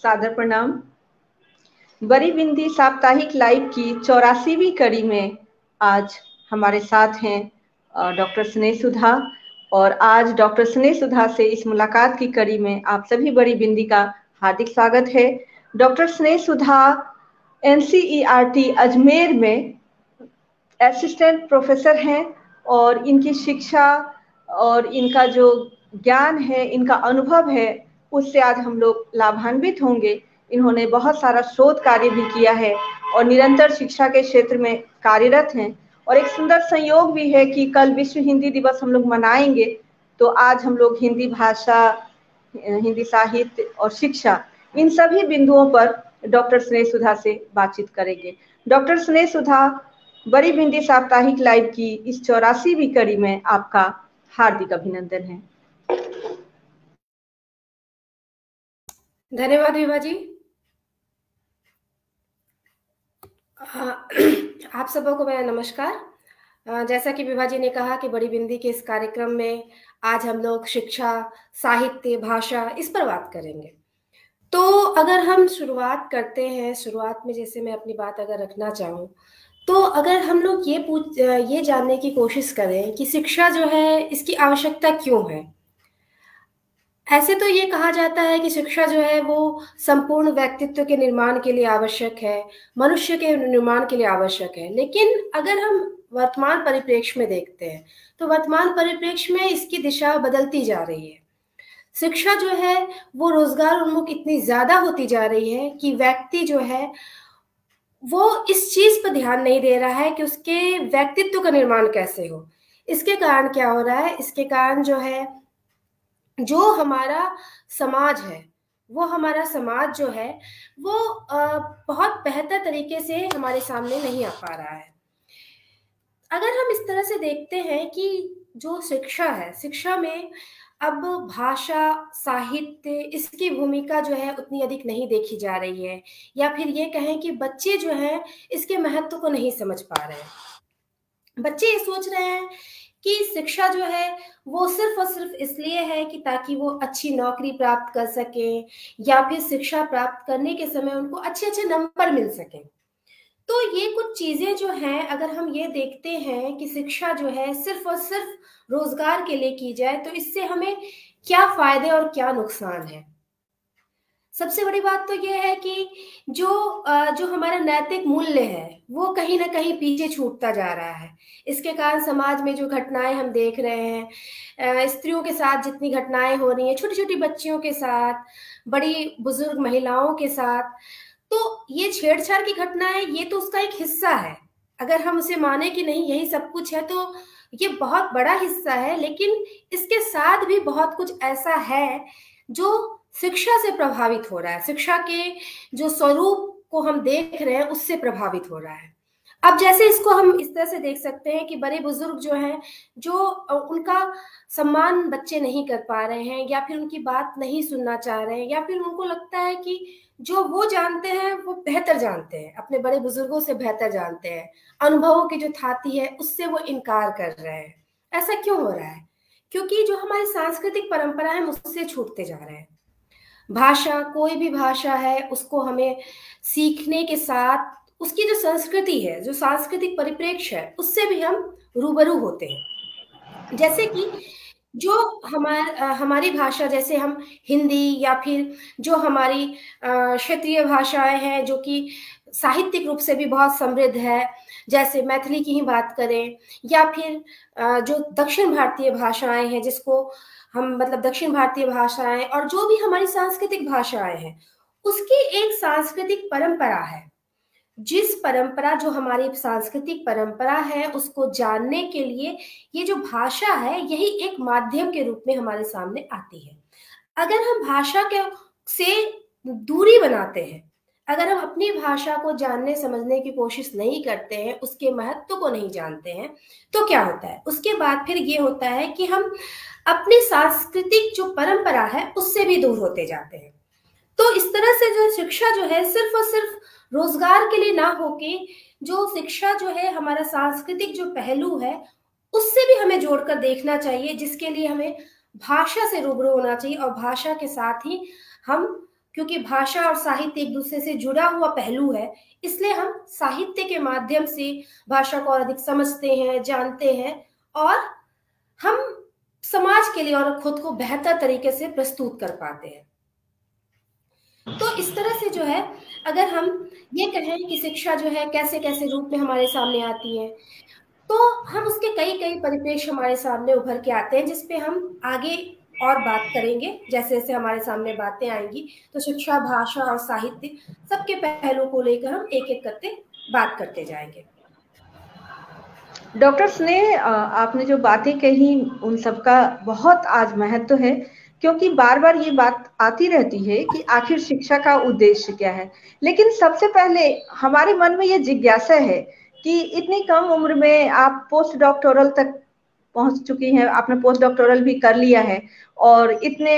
सादर प्रणाम। बड़ी बिंदी साप्ताहिक लाइव की 84वीं कड़ी में आज हमारे साथ हैं डॉक्टर स्नेह सुधा। और आज डॉक्टर स्नेह सुधा से इस मुलाकात की कड़ी में आप सभी बड़ी बिंदी का हार्दिक स्वागत है। डॉक्टर स्नेह सुधा NCERT अजमेर में असिस्टेंट प्रोफेसर हैं और इनकी शिक्षा और इनका जो ज्ञान है, इनका अनुभव है, उससे आज हम लोग लाभान्वित होंगे। इन्होंने बहुत सारा शोध कार्य भी किया है और निरंतर शिक्षा के क्षेत्र में कार्यरत हैं। और एक सुंदर संयोग भी है कि कल विश्व हिंदी दिवस हम लोग मनाएंगे, तो आज हम लोग हिंदी भाषा, हिंदी साहित्य और शिक्षा, इन सभी बिंदुओं पर डॉक्टर स्नेह सुधा से बातचीत करेंगे। डॉक्टर स्नेह सुधा, बड़ी बिंदी साप्ताहिक लाइव की इस 84वीं कड़ी में आपका हार्दिक अभिनंदन है। धन्यवाद विभा जी। आप सबों को मेरा नमस्कार। जैसा कि विभा जी ने कहा कि बड़ी बिंदी के इस कार्यक्रम में आज हम लोग शिक्षा, साहित्य, भाषा इस पर बात करेंगे। तो अगर हम शुरुआत करते हैं, शुरुआत में जैसे मैं अपनी बात अगर रखना चाहूँ, तो अगर हम लोग ये जानने की कोशिश करें कि शिक्षा जो है इसकी आवश्यकता क्यों है। ऐसे तो ये कहा जाता है कि शिक्षा जो है वो संपूर्ण व्यक्तित्व के निर्माण के लिए आवश्यक है, मनुष्य के निर्माण के लिए आवश्यक है। लेकिन अगर हम वर्तमान परिप्रेक्ष्य में देखते हैं तो वर्तमान परिप्रेक्ष्य में इसकी दिशा बदलती जा रही है। शिक्षा जो है वो रोजगार उन्मुख इतनी ज्यादा होती जा रही है कि व्यक्ति जो है वो इस चीज पर ध्यान नहीं दे रहा है कि उसके व्यक्तित्व का निर्माण कैसे हो। इसके कारण क्या हो रहा है, इसके कारण जो है जो हमारा समाज है, वो हमारा समाज जो है वो बहुत बेहतर तरीके से हमारे सामने नहीं आ पा रहा है। अगर हम इस तरह से देखते हैं कि जो शिक्षा है, शिक्षा में अब भाषा, साहित्य, इसकी भूमिका जो है उतनी अधिक नहीं देखी जा रही है, या फिर ये कहें कि बच्चे जो हैं इसके महत्व को नहीं समझ पा रहे हैं। बच्चे ये सोच रहे हैं कि शिक्षा जो है वो सिर्फ और सिर्फ इसलिए है कि ताकि वो अच्छी नौकरी प्राप्त कर सकें, या फिर शिक्षा प्राप्त करने के समय उनको अच्छे अच्छे नंबर मिल सकें। तो ये कुछ चीजें जो हैं, अगर हम ये देखते हैं कि शिक्षा जो है सिर्फ और सिर्फ रोजगार के लिए की जाए तो इससे हमें क्या फायदे और क्या नुकसान है। सबसे बड़ी बात तो ये है कि जो हमारा नैतिक मूल्य है वो कहीं ना कहीं पीछे छूटता जा रहा है। इसके कारण समाज में जो घटनाएं हम देख रहे हैं, स्त्रियों के साथ जितनी घटनाएं हो रही हैं, छोटी छोटी बच्चियों के साथ, बड़ी बुजुर्ग महिलाओं के साथ, तो ये छेड़छाड़ की घटनाएं, ये तो उसका एक हिस्सा है। अगर हम उसे माने कि नहीं यही सब कुछ है तो ये बहुत बड़ा हिस्सा है, लेकिन इसके साथ भी बहुत कुछ ऐसा है जो शिक्षा से प्रभावित हो रहा है, शिक्षा के जो स्वरूप को हम देख रहे हैं उससे प्रभावित हो रहा है। अब जैसे इसको हम इस तरह से देख सकते हैं कि बड़े बुजुर्ग जो हैं, जो उनका सम्मान बच्चे नहीं कर पा रहे हैं, या फिर उनकी बात नहीं सुनना चाह रहे हैं, या फिर उनको लगता है कि जो वो जानते हैं वो बेहतर जानते हैं, अपने बड़े बुजुर्गों से बेहतर जानते हैं, अनुभवों की जो थाती है उससे वो इनकार कर रहे हैं। ऐसा क्यों हो रहा है? क्योंकि जो हमारी सांस्कृतिक परंपरा है उससे छूटते जा रहे हैं। भाषा, कोई भी भाषा है, उसको हमें सीखने के साथ उसकी जो संस्कृति है, जो सांस्कृतिक परिप्रेक्ष्य है, उससे भी हम रूबरू होते हैं। जैसे कि जो हमारी भाषा, जैसे हम हिंदी, या फिर जो हमारी क्षेत्रीय भाषाएं हैं जो कि साहित्यिक रूप से भी बहुत समृद्ध है, जैसे मैथिली की ही बात करें, या फिर जो दक्षिण भारतीय भाषाएं हैं जिसको हम मतलब दक्षिण भारतीय भाषाएं, और जो भी हमारी सांस्कृतिक भाषाएं हैं उसकी एक सांस्कृतिक परंपरा है। जिस परंपरा, जो हमारी सांस्कृतिक परंपरा है, उसको जानने के लिए ये जो भाषा है यही एक माध्यम के रूप में हमारे सामने आती है। अगर हम भाषा के से दूरी बनाते हैं, अगर हम अपनी भाषा को जानने समझने की कोशिश नहीं करते हैं, उसके महत्व को नहीं जानते हैं, तो क्या होता है? उसके बाद फिर ये होता है कि हम अपनी सांस्कृतिक जो परंपरा है उससे भी दूर होते जाते हैं। तो इस तरह से जो शिक्षा जो है सिर्फ और सिर्फ रोजगार के लिए ना होके, जो शिक्षा जो है हमारा सांस्कृतिक जो पहलू है उससे भी हमें जोड़कर देखना चाहिए, जिसके लिए हमें भाषा से रूबरू होना चाहिए, और भाषा के साथ ही हम क्योंकि भाषा और साहित्य एक दूसरे से जुड़ा हुआ पहलू है, इसलिए हम साहित्य के माध्यम से भाषा को और अधिक समझते हैं, जानते हैं, और हम समाज के लिए और खुद को बेहतर तरीके से प्रस्तुत कर पाते हैं। तो इस तरह से जो है, अगर हम ये कहें कि शिक्षा जो है कैसे कैसे रूप में हमारे सामने आती है, तो हम उसके कई कई परिप्रेक्ष्य हमारे सामने उभर के आते हैं, जिसपे हम आगे और बात करेंगे। जैसे जैसे हमारे सामने बातें आएंगी, तो शिक्षा, भाषा और साहित्य सबके पहलुओं को लेकर हम एक एक करके बात करते जाएंगे। डॉक्टर स्नेह, आपने जो बातें कही उन सबका बहुत आज महत्व है, क्योंकि बार बार ये बात आती रहती है कि आखिर शिक्षा का उद्देश्य क्या है। लेकिन सबसे पहले हमारे मन में ये जिज्ञासा है कि इतनी कम उम्र में आप पोस्ट डॉक्टोरल तक पहुंच चुकी हैं, आपने पोस्ट डॉक्टोरल भी कर लिया है और इतने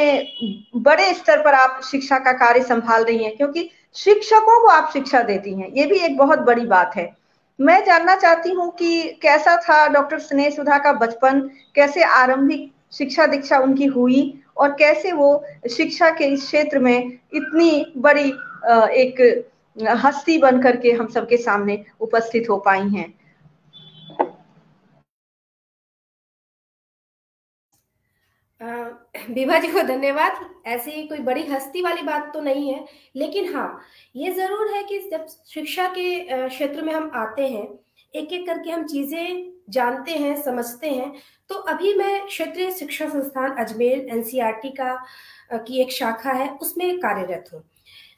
बड़े स्तर पर आप शिक्षा का कार्य संभाल रही हैं, क्योंकि शिक्षकों को आप शिक्षा देती हैं, ये भी एक बहुत बड़ी बात है। मैं जानना चाहती हूँ कि कैसा था डॉक्टर स्नेह सुधा का बचपन, कैसे आरंभिक शिक्षा दीक्षा उनकी हुई और कैसे वो शिक्षा के इस क्षेत्र में इतनी बड़ी एक हस्ती बन करके हम सबके सामने उपस्थित हो पाई हैं। विभा जी को धन्यवाद। ऐसी कोई बड़ी हस्ती वाली बात तो नहीं है, लेकिन हाँ, ये जरूर है कि जब शिक्षा के क्षेत्र में हम आते हैं, एक एक करके हम चीजें जानते हैं, समझते हैं। तो अभी मैं क्षेत्रीय शिक्षा संस्थान अजमेर एनसीईआरटी की एक शाखा है, उसमें कार्यरत हूँ।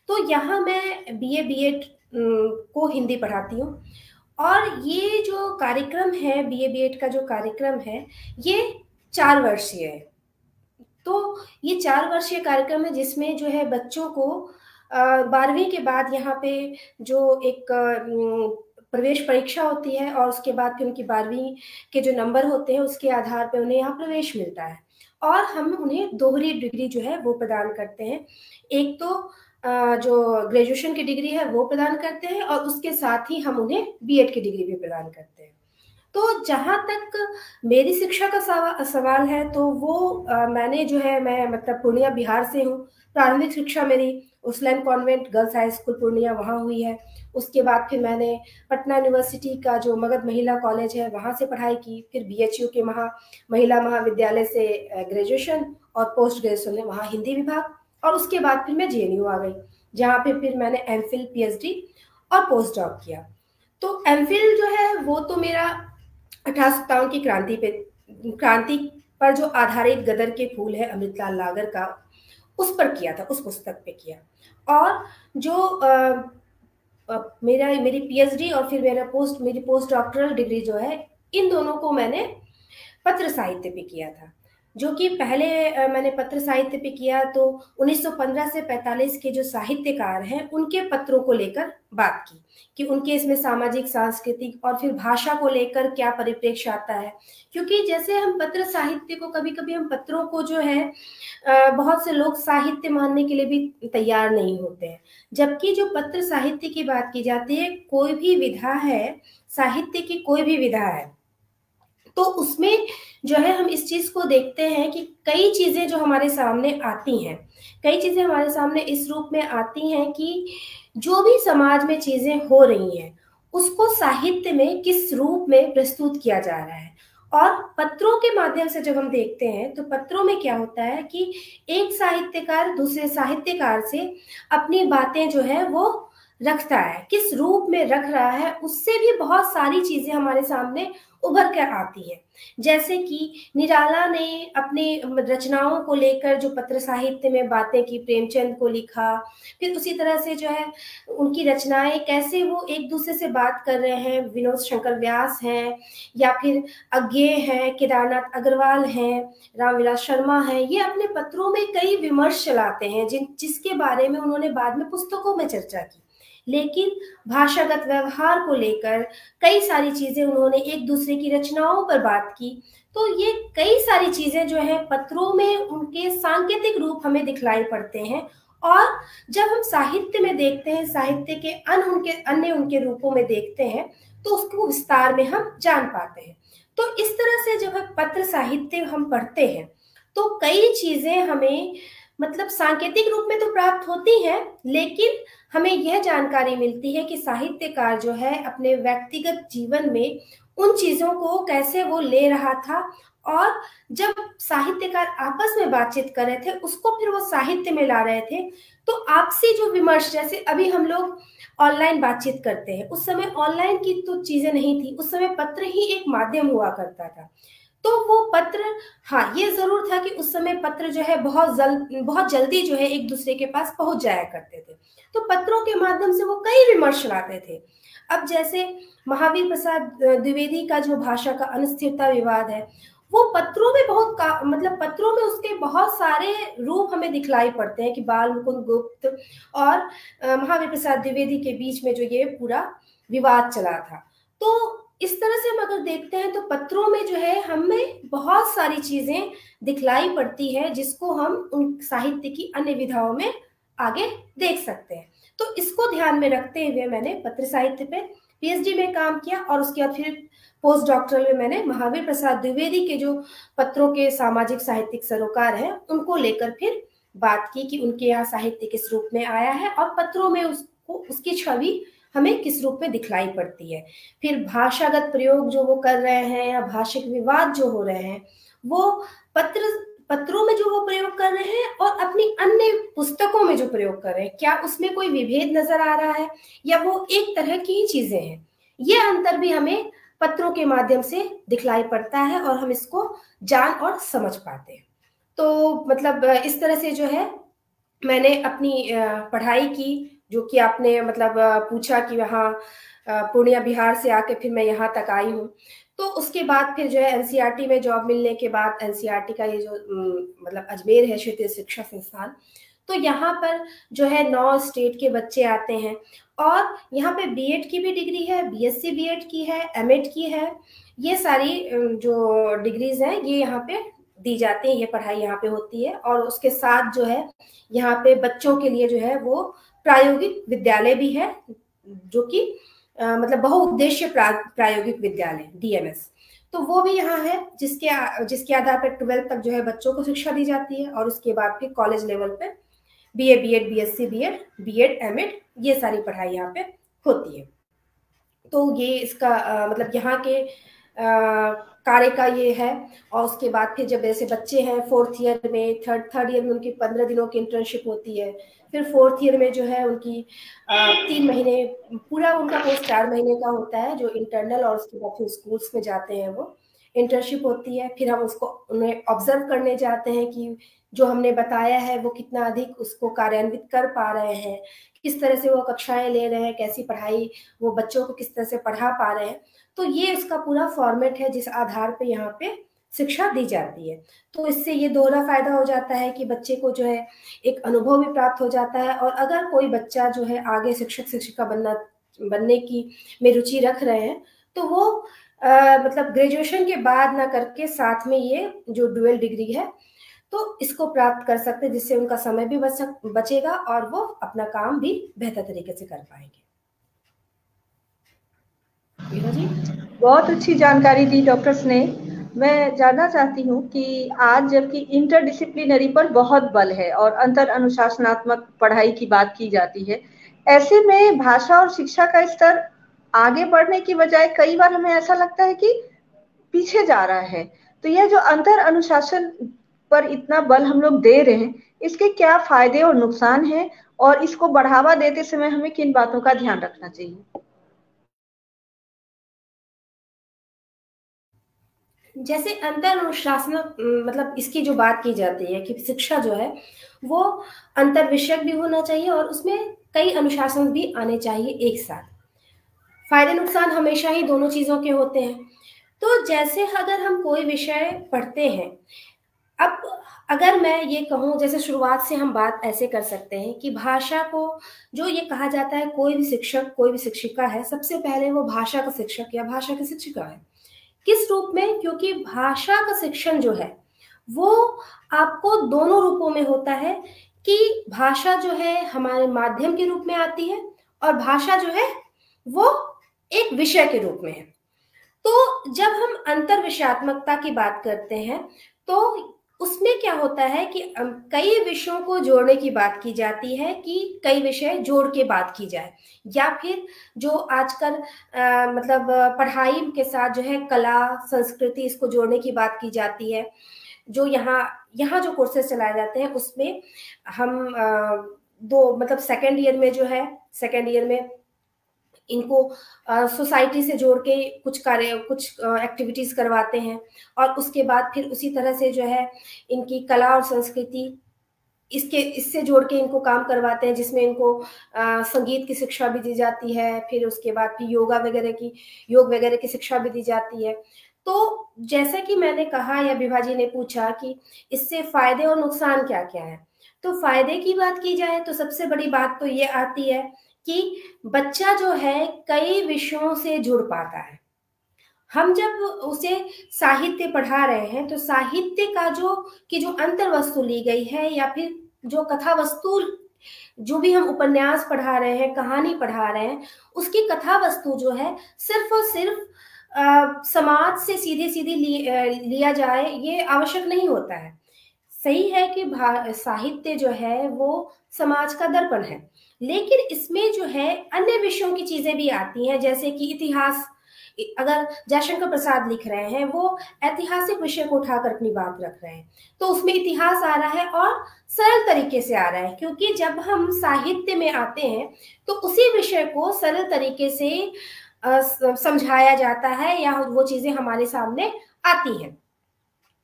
तो यहाँ मैं बीए बीएड को हिंदी पढ़ाती हूँ, और ये जो कार्यक्रम है, बीए बीएड का जो कार्यक्रम है, ये 4 वर्षीय है। तो ये 4 वर्षीय कार्यक्रम है, जिसमें जो है बच्चों को 12वीं के बाद यहाँ पे जो एक प्रवेश परीक्षा होती है, और उसके बाद फिर उनकी 12वीं के जो नंबर होते हैं उसके आधार पे उन्हें यहाँ प्रवेश मिलता है, और हम उन्हें दोहरी डिग्री जो है वो प्रदान करते हैं। एक तो जो ग्रेजुएशन की डिग्री है वो प्रदान करते हैं, और उसके साथ ही हम उन्हें बीएड की डिग्री भी प्रदान करते हैं। तो जहाँ तक मेरी शिक्षा का सवाल है, तो वो मैंने जो है, मैं मतलब पूर्णिया बिहार से हूँ। प्रारंभिक शिक्षा मेरी Ursuline convent girls high school Purnia वहाँ हुई है। उसके बाद फिर मैंने पटना यूनिवर्सिटी का जो मगध महिला कॉलेज है वहाँ से पढ़ाई की। फिर बीएचयू के महिला महाविद्यालय से ग्रेजुएशन और पोस्ट ग्रेजुएशन में वहाँ हिंदी विभाग, और उसके बाद फिर मैं जेएनयू आ गई, जहाँ पे फिर मैंने एमफिल, पीएचडी और पोस्ट डॉक किया। तो एमफिल जो है वो तो मेरा 1857 की क्रांति पर जो आधारित गदर के फूल है अमृतलाल लागर का, उस पर किया था, उस पुस्तक पे किया। और जो मेरी पीएचडी और फिर मेरी पोस्ट डॉक्टरल डिग्री जो है, इन दोनों को मैंने पत्र साहित्य पे किया था। जो कि पहले मैंने पत्र साहित्य पे किया तो 1915 से 45 के जो साहित्यकार हैं उनके पत्रों को लेकर बात की, कि उनके इसमें सामाजिक, सांस्कृतिक और फिर भाषा को लेकर क्या परिप्रेक्ष्य आता है। क्योंकि जैसे हम पत्र साहित्य को, कभी कभी हम पत्रों को जो है बहुत से लोग साहित्य मानने के लिए भी तैयार नहीं होते हैं, जबकि जो पत्र साहित्य की बात की जाती है, कोई भी विधा है, साहित्य की कोई भी विधा है, तो उसमें जो है हम इस चीज को देखते हैं कि कई चीजें जो हमारे सामने आती हैं, कई चीजें हमारे सामने इस रूप में आती हैं कि जो भी समाज में चीजें हो रही हैं उसको साहित्य में किस रूप में प्रस्तुत किया जा रहा है। और पत्रों के माध्यम से जब हम देखते हैं तो पत्रों में क्या होता है कि एक साहित्यकार दूसरे साहित्यकार से अपनी बातें जो है वो रखता है, किस रूप में रख रहा है, उससे भी बहुत सारी चीजें हमारे सामने उभर कर आती है। जैसे कि निराला ने अपनी रचनाओं को लेकर जो पत्र साहित्य में बातें की, प्रेमचंद को लिखा, फिर उसी तरह से जो है उनकी रचनाएं कैसे वो एक दूसरे से बात कर रहे हैं, विनोद शंकर व्यास हैं, या फिर अज्ञेय हैं, केदारनाथ अग्रवाल हैं, रामविलास शर्मा हैं, ये अपने पत्रों में कई विमर्श चलाते हैं जिसके बारे में उन्होंने बाद में पुस्तकों में चर्चा की। लेकिन भाषागत व्यवहार को लेकर कई सारी चीजें उन्होंने एक दूसरे की रचनाओं पर बात की। तो ये कई सारी चीजें जो है पत्रों में उनके सांकेतिक रूप हमें दिखलाई पड़ते हैं, और जब हम साहित्य में देखते हैं, साहित्य के अन्य उनके रूपों में देखते हैं, तो उसको विस्तार में हम जान पाते हैं। तो इस तरह से जब हम पत्र साहित्य हम पढ़ते हैं तो कई चीजें हमें मतलब सांकेतिक रूप में तो प्राप्त होती है, लेकिन हमें यह जानकारी मिलती है कि साहित्यकार जो है अपने व्यक्तिगत जीवन में उन चीजों को कैसे वो ले रहा था, और जब साहित्यकार आपस में बातचीत कर रहे थे उसको फिर वो साहित्य में ला रहे थे। तो आपसी जो विमर्श, जैसे अभी हम लोग ऑनलाइन बातचीत करते हैं, उस समय ऑनलाइन की तो चीजें नहीं थी, उस समय पत्र ही एक माध्यम हुआ करता था। तो वो पत्र, हाँ ये जरूर था कि उस समय पत्र जो है बहुत जल्दी जो है एक दूसरे के पास पहुंच जाया करते थे, तो पत्रों के माध्यम से वो कई विमर्श लाते थे। अब जैसे महावीर प्रसाद द्विवेदी का जो भाषा का अनिश्चितता विवाद है, वो पत्रों में मतलब पत्रों में उसके बहुत सारे रूप हमें दिखलाई पड़ते हैं कि बाल मुकुंद गुप्त और महावीर प्रसाद द्विवेदी के बीच में जो ये पूरा विवाद चला था। तो इस तरह से हम अगर देखते हैं तो पत्रों में जो है हमें बहुत सारी चीजें दिखलाई पड़ती है, जिसको हम उन साहित्य की अन्य विधाओं में आगे देख सकते हैं। तो इसको ध्यान में रखते हुए मैंने पत्र साहित्य पे पीएचडी में काम किया, और उसके बाद फिर पोस्ट डॉक्टरल में मैंने महावीर प्रसाद द्विवेदी के जो पत्रों के सामाजिक साहित्यिक सरोकार हैं उनको लेकर फिर बात की कि उनके यहाँ साहित्य किस रूप में आया है, और पत्रों में उसकी छवि हमें किस रूप में दिखलाई पड़ती है। फिर भाषागत प्रयोग जो वो कर रहे हैं या भाषिक विवाद जो हो रहे हैं, वो पत्रों में जो वो प्रयोग कर रहे हैं और अपनी अन्य पुस्तकों में जो प्रयोग कर रहे हैं, क्या उसमें कोई विभेद नजर आ रहा है या वो एक तरह की ही चीजें हैं। ये अंतर भी हमें पत्रों के माध्यम से दिखलाई पड़ता है और हम इसको जान और समझ पाते हैं। तो मतलब इस तरह से जो है मैंने अपनी पढ़ाई की, जो कि आपने मतलब पूछा कि वहाँ पूर्णिया बिहार से आके फिर मैं यहाँ तक आई हूँ। तो उसके बाद फिर जो है एनसीईआरटी में जॉब मिलने के बाद, एनसीईआरटी का ये जो मतलब अजमेर है क्षेत्रीय शिक्षा संस्थान, तो यहाँ पर जो है 9 स्टेट के बच्चे आते हैं, और यहाँ पे बीएड की भी डिग्री है, बीएससी बीएड की है, एमएड की है, ये सारी जो डिग्रीज हैं ये यहाँ पे दी जाती है, ये पढ़ाई यहाँ पे होती है। और उसके साथ जो है यहाँ पे बच्चों के लिए जो है वो प्रायोगिक विद्यालय भी है, जो कि मतलब बहुउद्देश्य प्रायोगिक विद्यालय डीएमएस, तो वो भी यहाँ है, जिसके आधार पर 12th तक जो है बच्चों को शिक्षा दी जाती है, और उसके बाद फिर कॉलेज लेवल पे BA BEd BSc BEd BEd MEd ये सारी पढ़ाई यहाँ पे होती है। तो ये इसका मतलब यहाँ के कार्य का ये है। और उसके बाद फिर जब ऐसे बच्चे हैं 4th ईयर में, थर्ड ईयर में उनकी 15 दिनों की इंटर्नशिप होती है, फिर 4th ईयर में जो है उनकी 3 महीने, पूरा उनका कोर्स 4 महीने का होता है जो इंटरनल, और उसके बाद फिर स्कूल्स में जाते हैं वो इंटर्नशिप होती है। फिर हम उसको उन्हें ऑब्जर्व करने जाते हैं कि जो हमने बताया है वो कितना अधिक उसको कार्यान्वित कर पा रहे हैं, किस तरह से वो कक्षाएं ले रहे हैं, कैसी पढ़ाई वो बच्चों को किस तरह से पढ़ा पा रहे हैं। तो ये इसका पूरा फॉर्मेट है जिस आधार पे यहाँ पे शिक्षा दी जाती है। तो इससे ये दोहरा फायदा हो जाता है कि बच्चे को जो है एक अनुभव भी प्राप्त हो जाता है, और अगर कोई बच्चा जो है आगे शिक्षक शिक्षिका बनने की में रुचि रख रहे हैं, तो वो मतलब ग्रेजुएशन के बाद ना करके साथ में ये जो डुअल डिग्री है तो इसको प्राप्त कर सकते हैं, जिससे उनका समय भी बचेगा और वो अपना काम भी बेहतर तरीके से कर पाएंगे। जी बहुत अच्छी जानकारी दी डॉक्टर स्नेह। मैं जानना चाहती हूँ कि आज जबकि इंटरडिसिप्लिनरी पर बहुत बल है और अंतर अनुशासनात्मक पढ़ाई की बात की जाती है, ऐसे में भाषा और शिक्षा का स्तर आगे बढ़ने की बजाय कई बार हमें ऐसा लगता है कि पीछे जा रहा है। तो यह जो अंतर अनुशासन पर इतना बल हम लोग दे रहे हैं, इसके क्या फायदे और नुकसान हैं, और इसको बढ़ावा देते समय हमें किन बातों का ध्यान रखना चाहिए? जैसे अंतर अनुशासन मतलब इसकी जो बात की जाती है कि शिक्षा जो है वो अंतर विषयक भी होना चाहिए और उसमें कई अनुशासन भी आने चाहिए एक साथ। फायदे नुकसान हमेशा ही दोनों चीजों के होते हैं। तो जैसे अगर हम कोई विषय पढ़ते हैं, अब अगर मैं ये कहूँ, जैसे शुरुआत से हम बात ऐसे कर सकते हैं कि भाषा को जो ये कहा जाता है, कोई भी शिक्षक कोई भी शिक्षिका है, सबसे पहले वो भाषा का शिक्षक या भाषा की शिक्षिका है। किस रूप में? क्योंकि भाषा का शिक्षण जो है वो आपको दोनों रूपों में होता है, कि भाषा जो है हमारे माध्यम के रूप में आती है और भाषा जो है वो एक विषय के रूप में है। तो जब हम अंतर विषयात्मकता की बात करते हैं तो उसमें क्या होता है कि कई विषयों को जोड़ने की बात की जाती है कि कई विषय जोड़ के बात की जाए, या फिर जो आजकल मतलब पढ़ाई के साथ जो है कला संस्कृति इसको जोड़ने की बात की जाती है। जो यहाँ यहाँ जो कोर्सेज चलाए जाते हैं उसमें हम दो मतलब सेकेंड ईयर में जो है, सेकेंड ईयर में इनको सोसाइटी से जोड़ के कुछ एक्टिविटीज करवाते हैं, और उसके बाद फिर उसी तरह से जो है इनकी कला और संस्कृति इससे जोड़ के इनको काम करवाते हैं, जिसमें इनको संगीत की शिक्षा भी दी जाती है, फिर उसके बाद फिर योग वगैरह की शिक्षा भी दी जाती है। तो जैसे कि मैंने कहा या विभा जी ने पूछा कि इससे फायदे और नुकसान क्या क्या है, तो फायदे की बात की जाए तो सबसे बड़ी बात तो ये आती है कि बच्चा जो है कई विषयों से जुड़ पाता है। हम जब उसे साहित्य पढ़ा रहे हैं तो साहित्य का जो अंतर वस्तु ली गई है, या फिर जो कथा वस्तु जो भी हम उपन्यास पढ़ा रहे हैं, कहानी पढ़ा रहे हैं, उसकी कथा वस्तु जो है सिर्फ और सिर्फ समाज से सीधे सीधे लिया जाए ये आवश्यक नहीं होता है। सही है कि साहित्य जो है वो समाज का दर्पण है, लेकिन इसमें जो है अन्य विषयों की चीजें भी आती हैं, जैसे कि इतिहास। अगर जयशंकर प्रसाद लिख रहे हैं, वो ऐतिहासिक विषय को उठाकर अपनी बात रख रहे हैं, तो उसमें इतिहास आ रहा है और सरल तरीके से आ रहा है, क्योंकि जब हम साहित्य में आते हैं तो उसी विषय को सरल तरीके से समझाया जाता है, या वो चीजें हमारे सामने आती हैं,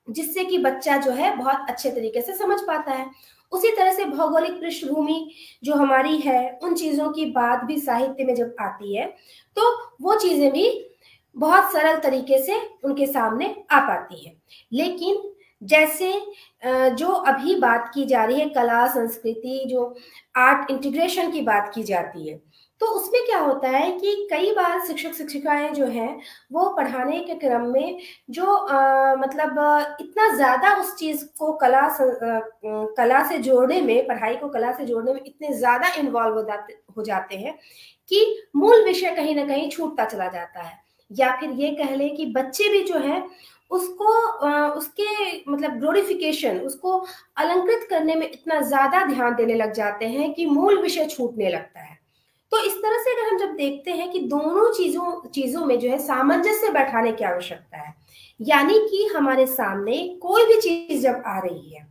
जिससे कि बच्चा जो है बहुत अच्छे तरीके से समझ पाता है। उसी तरह से भौगोलिक पृष्ठभूमि जो हमारी है, उन चीजों की बात भी साहित्य में जब आती है तो वो चीजें भी बहुत सरल तरीके से उनके सामने आ पाती है। लेकिन जैसे जो अभी बात की जा रही है कला संस्कृति, जो आर्ट इंटीग्रेशन की बात की जाती है, तो उसमें क्या होता है कि कई बार शिक्षक शिक्षिकाएं जो हैं वो पढ़ाने के क्रम में जो मतलब इतना ज्यादा उस चीज को कला से जोड़ने में, पढ़ाई को कला से जोड़ने में इतने ज्यादा इन्वॉल्व हो जाते हैं कि मूल विषय कहीं ना कहीं छूटता चला जाता है, या फिर ये कह लें कि बच्चे भी जो है उसको उसके मतलब ग्लोरिफिकेशन, उसको अलंकृत करने में इतना ज्यादा ध्यान देने लग जाते हैं कि मूल विषय छूटने लगता है। तो इस तरह से अगर हम जब देखते हैं कि दोनों चीजों में जो है सामंजस्य बैठाने की आवश्यकता है, यानी कि हमारे सामने कोई भी चीज जब आ रही है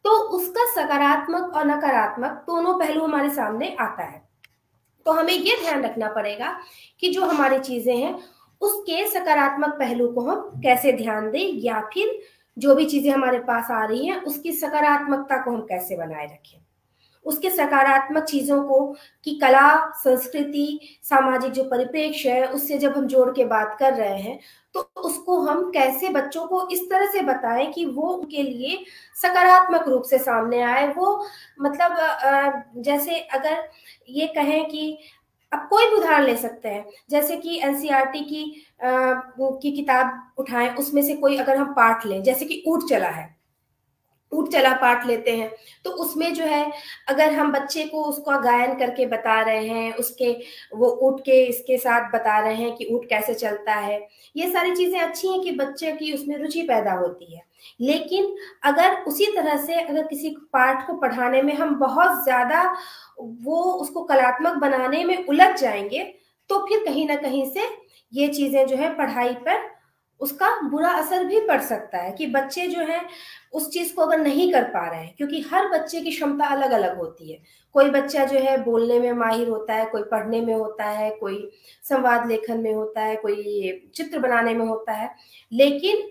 तो उसका सकारात्मक और नकारात्मक दोनों पहलू हमारे सामने आता है, तो हमें ये ध्यान रखना पड़ेगा कि जो हमारी चीजें हैं उसके सकारात्मक पहलू को हम कैसे ध्यान दें, या फिर जो भी चीजें हमारे पास आ रही हैं उसकी सकारात्मकता को हम कैसे बनाए रखें। उसके सकारात्मक चीजों को कि कला संस्कृति सामाजिक जो परिप्रेक्ष्य है उससे जब हम जोड़ के बात कर रहे हैं तो उसको हम कैसे बच्चों को इस तरह से बताएं कि वो उनके लिए सकारात्मक रूप से सामने आए। वो मतलब जैसे अगर ये कहें कि अब कोई भी उदाहरण ले सकते हैं, जैसे कि एनसीईआरटी की किताब उठाएं, उसमें से कोई अगर हम पाठ लें, जैसे कि ऊंट चला है, ऊंट चला पाठ लेते हैं, तो उसमें जो है अगर हम बच्चे को उसका गायन करके बता रहे हैं, उसके वो ऊंट के इसके साथ बता रहे हैं कि ऊंट कैसे चलता है, ये सारी चीजें अच्छी हैं कि बच्चे की उसमें रुचि पैदा होती है। लेकिन अगर उसी तरह से अगर किसी पाठ को पढ़ाने में हम बहुत ज्यादा वो उसको कलात्मक बनाने में उलझ जाएंगे तो फिर कहीं ना कहीं से ये चीजें जो है पढ़ाई पर उसका बुरा असर भी पड़ सकता है, कि बच्चे जो है उस चीज को अगर नहीं कर पा रहे हैं, क्योंकि हर बच्चे की क्षमता अलग अलग होती है। कोई बच्चा जो है बोलने में माहिर होता है, कोई पढ़ने में होता है, कोई संवाद लेखन में होता है, कोई चित्र बनाने में होता है, लेकिन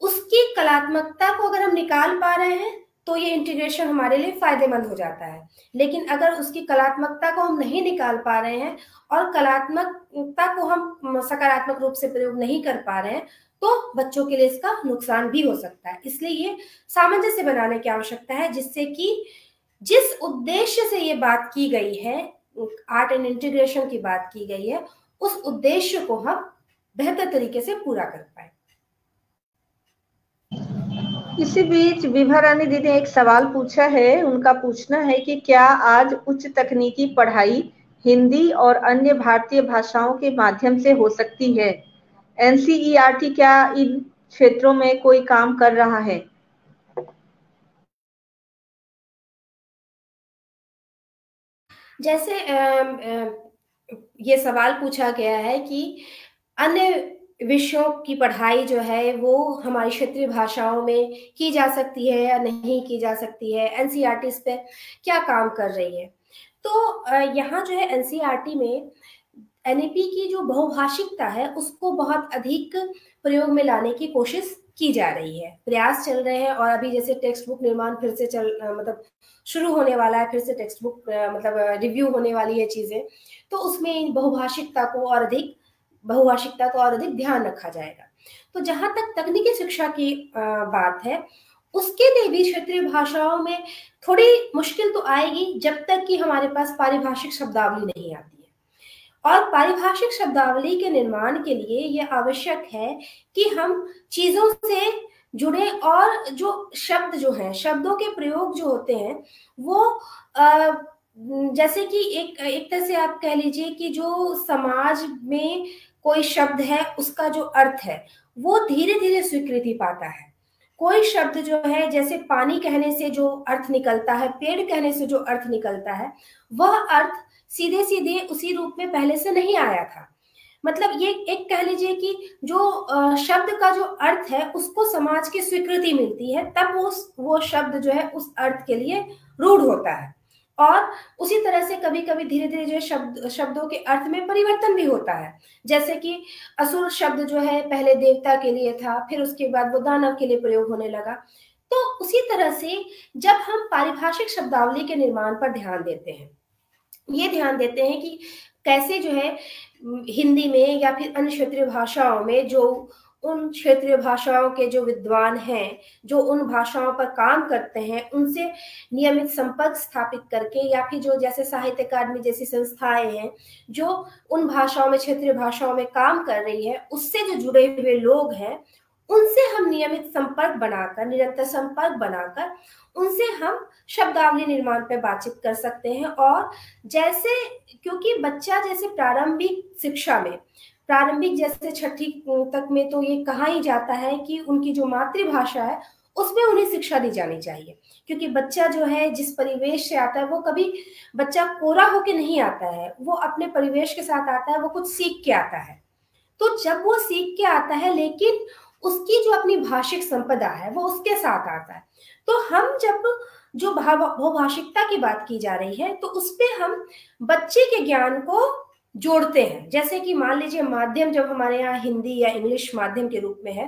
उसकी कलात्मकता को अगर हम निकाल पा रहे हैं तो ये इंटीग्रेशन हमारे लिए फायदेमंद हो जाता है। लेकिन अगर उसकी कलात्मकता को हम नहीं निकाल पा रहे हैं और कलात्मकता को हम सकारात्मक रूप से प्रयोग नहीं कर पा रहे हैं तो बच्चों के लिए इसका नुकसान भी हो सकता है। इसलिए ये सामंजस्य बनाने की आवश्यकता है, जिससे कि जिस उद्देश्य से ये बात की गई है, आर्ट एंड इंटीग्रेशन की बात की गई है, उस उद्देश्य को हम बेहतर तरीके से पूरा कर पाए। इसी बीच विभा रानी दीदी ने एक सवाल पूछा है। उनका पूछना है कि क्या आज उच्च तकनीकी पढ़ाई हिंदी और अन्य भारतीय भाषाओं के माध्यम से हो सकती है? एनसीईआरटी क्या इन क्षेत्रों में कोई काम कर रहा है? जैसे ये सवाल पूछा गया है कि अन्य विषयों की पढ़ाई जो है वो हमारी क्षेत्रीय भाषाओं में की जा सकती है या नहीं की जा सकती है, एनसीईआरटी इस पे क्या काम कर रही है। तो यहाँ जो है एनसीईआरटी में एनईपी की जो बहुभाषिकता है उसको बहुत अधिक प्रयोग में लाने की कोशिश की जा रही है, प्रयास चल रहे हैं। और अभी जैसे टेक्स्ट बुक निर्माण फिर से मतलब शुरू होने वाला है, फिर से टेक्स्ट बुक मतलब रिव्यू होने वाली है चीजें, तो उसमें बहुभाषिकता को और अधिक ध्यान रखा जाएगा। तो जहां तक तकनीकी शिक्षा की बात है, उसके लिए भी क्षेत्रीय भाषाओं में थोड़ी मुश्किल तो आएगी जब तक कि हमारे पास पारिभाषिक शब्दावली नहीं आती है। और पारिभाषिक शब्दावली के निर्माण के लिए यह आवश्यक है कि हम चीजों से जुड़े, और जो शब्द जो हैं, शब्दों के प्रयोग जो होते हैं वो जैसे कि एक एक तरह से आप कह लीजिए कि जो समाज में कोई शब्द है उसका जो अर्थ है वो धीरे धीरे स्वीकृति पाता है। कोई शब्द जो है, जैसे पानी कहने से जो अर्थ निकलता है, पेड़ कहने से जो अर्थ निकलता है, वह अर्थ सीधे सीधे उसी रूप में पहले से नहीं आया था। मतलब ये एक कह लीजिए कि जो शब्द का जो अर्थ है उसको समाज की स्वीकृति मिलती है, तब वो शब्द जो है उस अर्थ के लिए रूढ़ होता है। और उसी तरह से कभी कभी धीरे धीरे जो शब्दों के अर्थ में परिवर्तन भी होता है। जैसे कि असुर शब्द जो है पहले देवता के लिए था, फिर उसके बाद वो दानव के लिए प्रयोग होने लगा। तो उसी तरह से जब हम पारिभाषिक शब्दावली के निर्माण पर ध्यान देते हैं, ये ध्यान देते हैं कि कैसे जो है हिंदी में या फिर अन्य क्षेत्रीय भाषाओं में जो उन क्षेत्रीय भाषाओं के जो विद्वान हैं, जो उन भाषाओं पर काम करते हैं, उनसे नियमित संपर्क स्थापित करके, या फिर जो जैसे साहित्य अकादमी जैसी संस्थाएं हैं जो उन भाषाओं में, क्षेत्रीय भाषाओं में काम कर रही है, उससे जो जुड़े हुए लोग हैं, उनसे हम नियमित संपर्क बनाकर, निरंतर संपर्क बनाकर उनसे हम शब्दावली निर्माण पे बातचीत कर सकते हैं। और जैसे, क्योंकि बच्चा जैसे प्रारंभिक शिक्षा में, प्रारंभिक जैसे छठी तक में तो ये कहा ही जाता है कि उनकी जो मातृभाषा है उसमें उन्हें शिक्षा दी जानी चाहिए। क्योंकि बच्चा जो है जिस परिवेश से आता है, वो कभी बच्चा कोरा होके नहीं आता है, वो अपने परिवेश के साथ आता है, वो कुछ सीख के आता है। तो जब वो सीख के आता है, लेकिन उसकी जो अपनी भाषिक संपदा है वो उसके साथ आता है। तो हम जब जो बहुभाषिकता की बात की जा रही है, तो उसपे हम बच्चे के ज्ञान को जोड़ते हैं। जैसे कि मान लीजिए माध्यम जब हमारे यहाँ हिंदी या इंग्लिश माध्यम के रूप में है,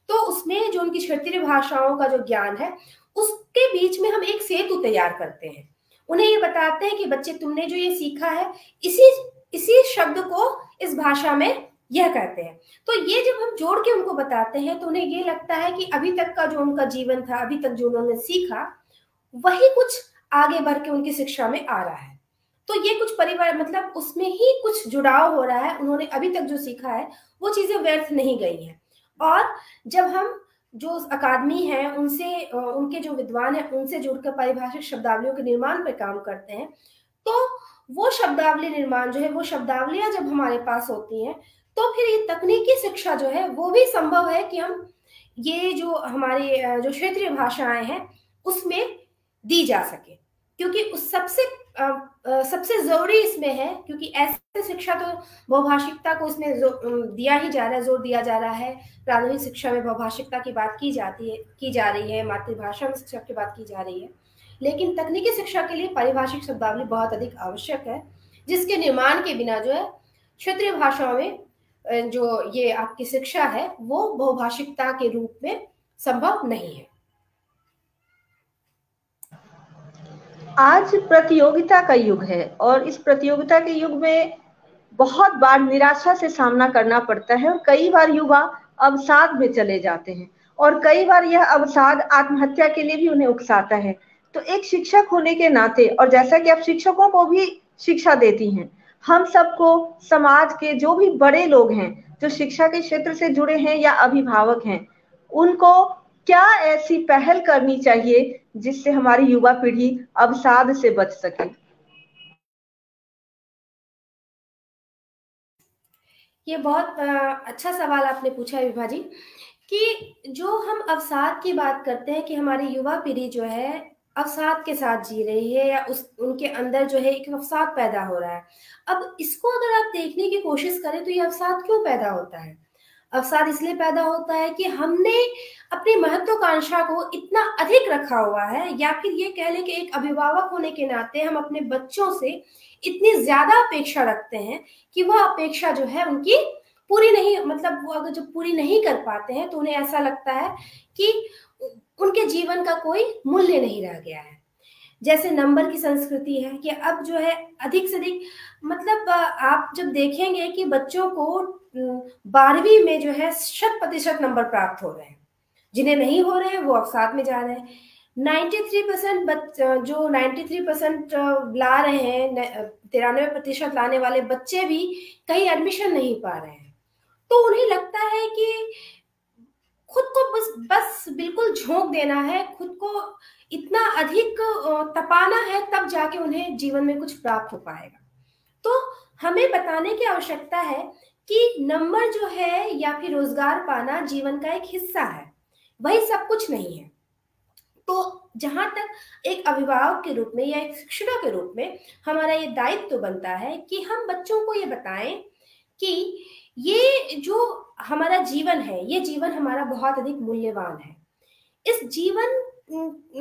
तो उसमें जो उनकी क्षेत्रीय भाषाओं का जो ज्ञान है उसके बीच में हम एक सेतु तैयार करते हैं। उन्हें ये बताते हैं कि बच्चे, तुमने जो ये सीखा है, इसी इसी शब्द को इस भाषा में यह कहते हैं। तो ये जब हम जोड़ के उनको बताते हैं तो उन्हें ये लगता है कि अभी तक का जो उनका जीवन था, अभी तक जो उन्होंने सीखा, वही कुछ आगे बढ़ के उनकी शिक्षा में आ रहा है। तो ये कुछ परिवार, मतलब उसमें ही कुछ जुड़ाव हो रहा है। उन्होंने अभी तक जो सीखा है वो चीजें व्यर्थ नहीं गई हैं। और जब हम जो अकादमी है उनसे, उनके जो विद्वान है उनसे जुड़कर पारिभाषिक शब्दावलियों के निर्माण पर काम करते हैं, तो वो शब्दावली निर्माण जो है, वो शब्दावलियां जब हमारे पास होती हैं, तो फिर ये तकनीकी शिक्षा जो है वो भी संभव है कि हम ये जो हमारी जो क्षेत्रीय भाषाएं हैं उसमें दी जा सके। क्योंकि उस सबसे जरूरी इसमें है, क्योंकि ऐसे शिक्षा तो बहुभाषिकता को इसमें दिया ही जा रहा है, जोर दिया जा रहा है। प्राथमिक शिक्षा में बहुभाषिकता की बात की जाती है, की जा रही है, मातृभाषा में शिक्षा की बात की जा रही है। लेकिन तकनीकी शिक्षा के लिए पारिभाषिक शब्दावली बहुत अधिक आवश्यक है, जिसके निर्माण के बिना जो है क्षेत्रीय भाषाओं में जो ये आपकी शिक्षा है वो बहुभाषिकता के रूप में संभव नहीं है। आज प्रतियोगिता का युग है और इस प्रतियोगिता के युग में बहुत बार निराशा से सामना करना पड़ता है और कई बार युवा अवसाद में चले जाते हैं और कई बार यह अवसाद आत्महत्या के लिए भी उन्हें उकसाता है। तो एक शिक्षक होने के नाते, और जैसा कि आप शिक्षकों को भी शिक्षा देती हैं, हम सबको समाज के जो भी बड़े लोग हैं जो शिक्षा के क्षेत्र से जुड़े हैं या अभिभावक हैं, उनको क्या ऐसी पहल करनी चाहिए जिससे हमारी युवा पीढ़ी अवसाद से बच सके? ये बहुत अच्छा सवाल आपने पूछा है विभा जी, कि जो हम अवसाद की बात करते हैं कि हमारी युवा पीढ़ी जो है अवसाद के साथ जी रही है, या उनके अंदर जो है एक अवसाद पैदा हो रहा है। अब इसको अगर आप देखने की कोशिश करें तो ये अवसाद क्यों पैदा होता है? अवसाद इसलिए पैदा होता है कि हमने अपनी महत्वाकांक्षा को इतना अधिक रखा हुआ है, या फिर ये कह लें कि एक अभिभावक होने के नाते हम अपने बच्चों से इतनी ज्यादा अपेक्षा रखते हैं कि वह अपेक्षा जो है उनकी पूरी नहीं, मतलब वो अगर जो पूरी नहीं कर पाते हैं तो उन्हें ऐसा लगता है कि उनके जीवन का कोई मूल्य नहीं रह गया है। जैसे नंबर की संस्कृति है कि अब जो है अधिक से अधिक, मतलब आप जब देखेंगे कि बच्चों को 12वीं में जो है 100% नंबर प्राप्त हो रहे हैं, जिन्हें नहीं हो रहे हैं वो अवसाद में जा रहे हैं। 93% जो 93% ला रहे हैं, 93% लाने वाले बच्चे भी कहीं एडमिशन नहीं पा रहे हैं। तो उन्हें लगता है कि खुद को बस बस बिल्कुल झोंक देना है, खुद को इतना अधिक तपाना है, तब जाके उन्हें जीवन में कुछ प्राप्त हो पाएगा। तो हमें बताने की आवश्यकता है कि नंबर जो है या फिर रोजगार पाना जीवन का एक हिस्सा है, वही सब कुछ नहीं है। तो जहां तक एक अभिभावक के रूप में या एक शिक्षिका के रूप में हमारा ये दायित्व तो बनता है कि हम बच्चों को ये बताएं कि ये जो हमारा जीवन है, ये जीवन हमारा बहुत अधिक मूल्यवान है। इस जीवन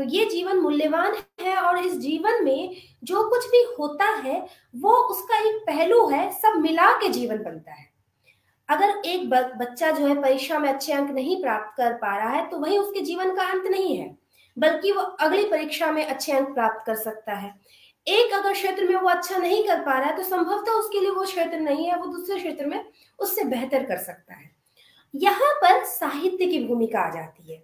ये जीवन मूल्यवान है, और इस जीवन में जो कुछ भी होता है वो उसका एक पहलू है, सब मिला के जीवन बनता है। अगर एक बच्चा जो है परीक्षा में अच्छे अंक नहीं प्राप्त कर पा रहा है तो वही उसके जीवन का अंत नहीं है, बल्कि वो अगली परीक्षा में अच्छे अंक प्राप्त कर सकता है। एक अगर क्षेत्र में वो अच्छा नहीं कर पा रहा है तो संभवतः उसके लिए वो क्षेत्र नहीं है, वो दूसरे क्षेत्र में उससे बेहतर कर सकता है। यहाँ पर साहित्य की भूमिका आ जाती है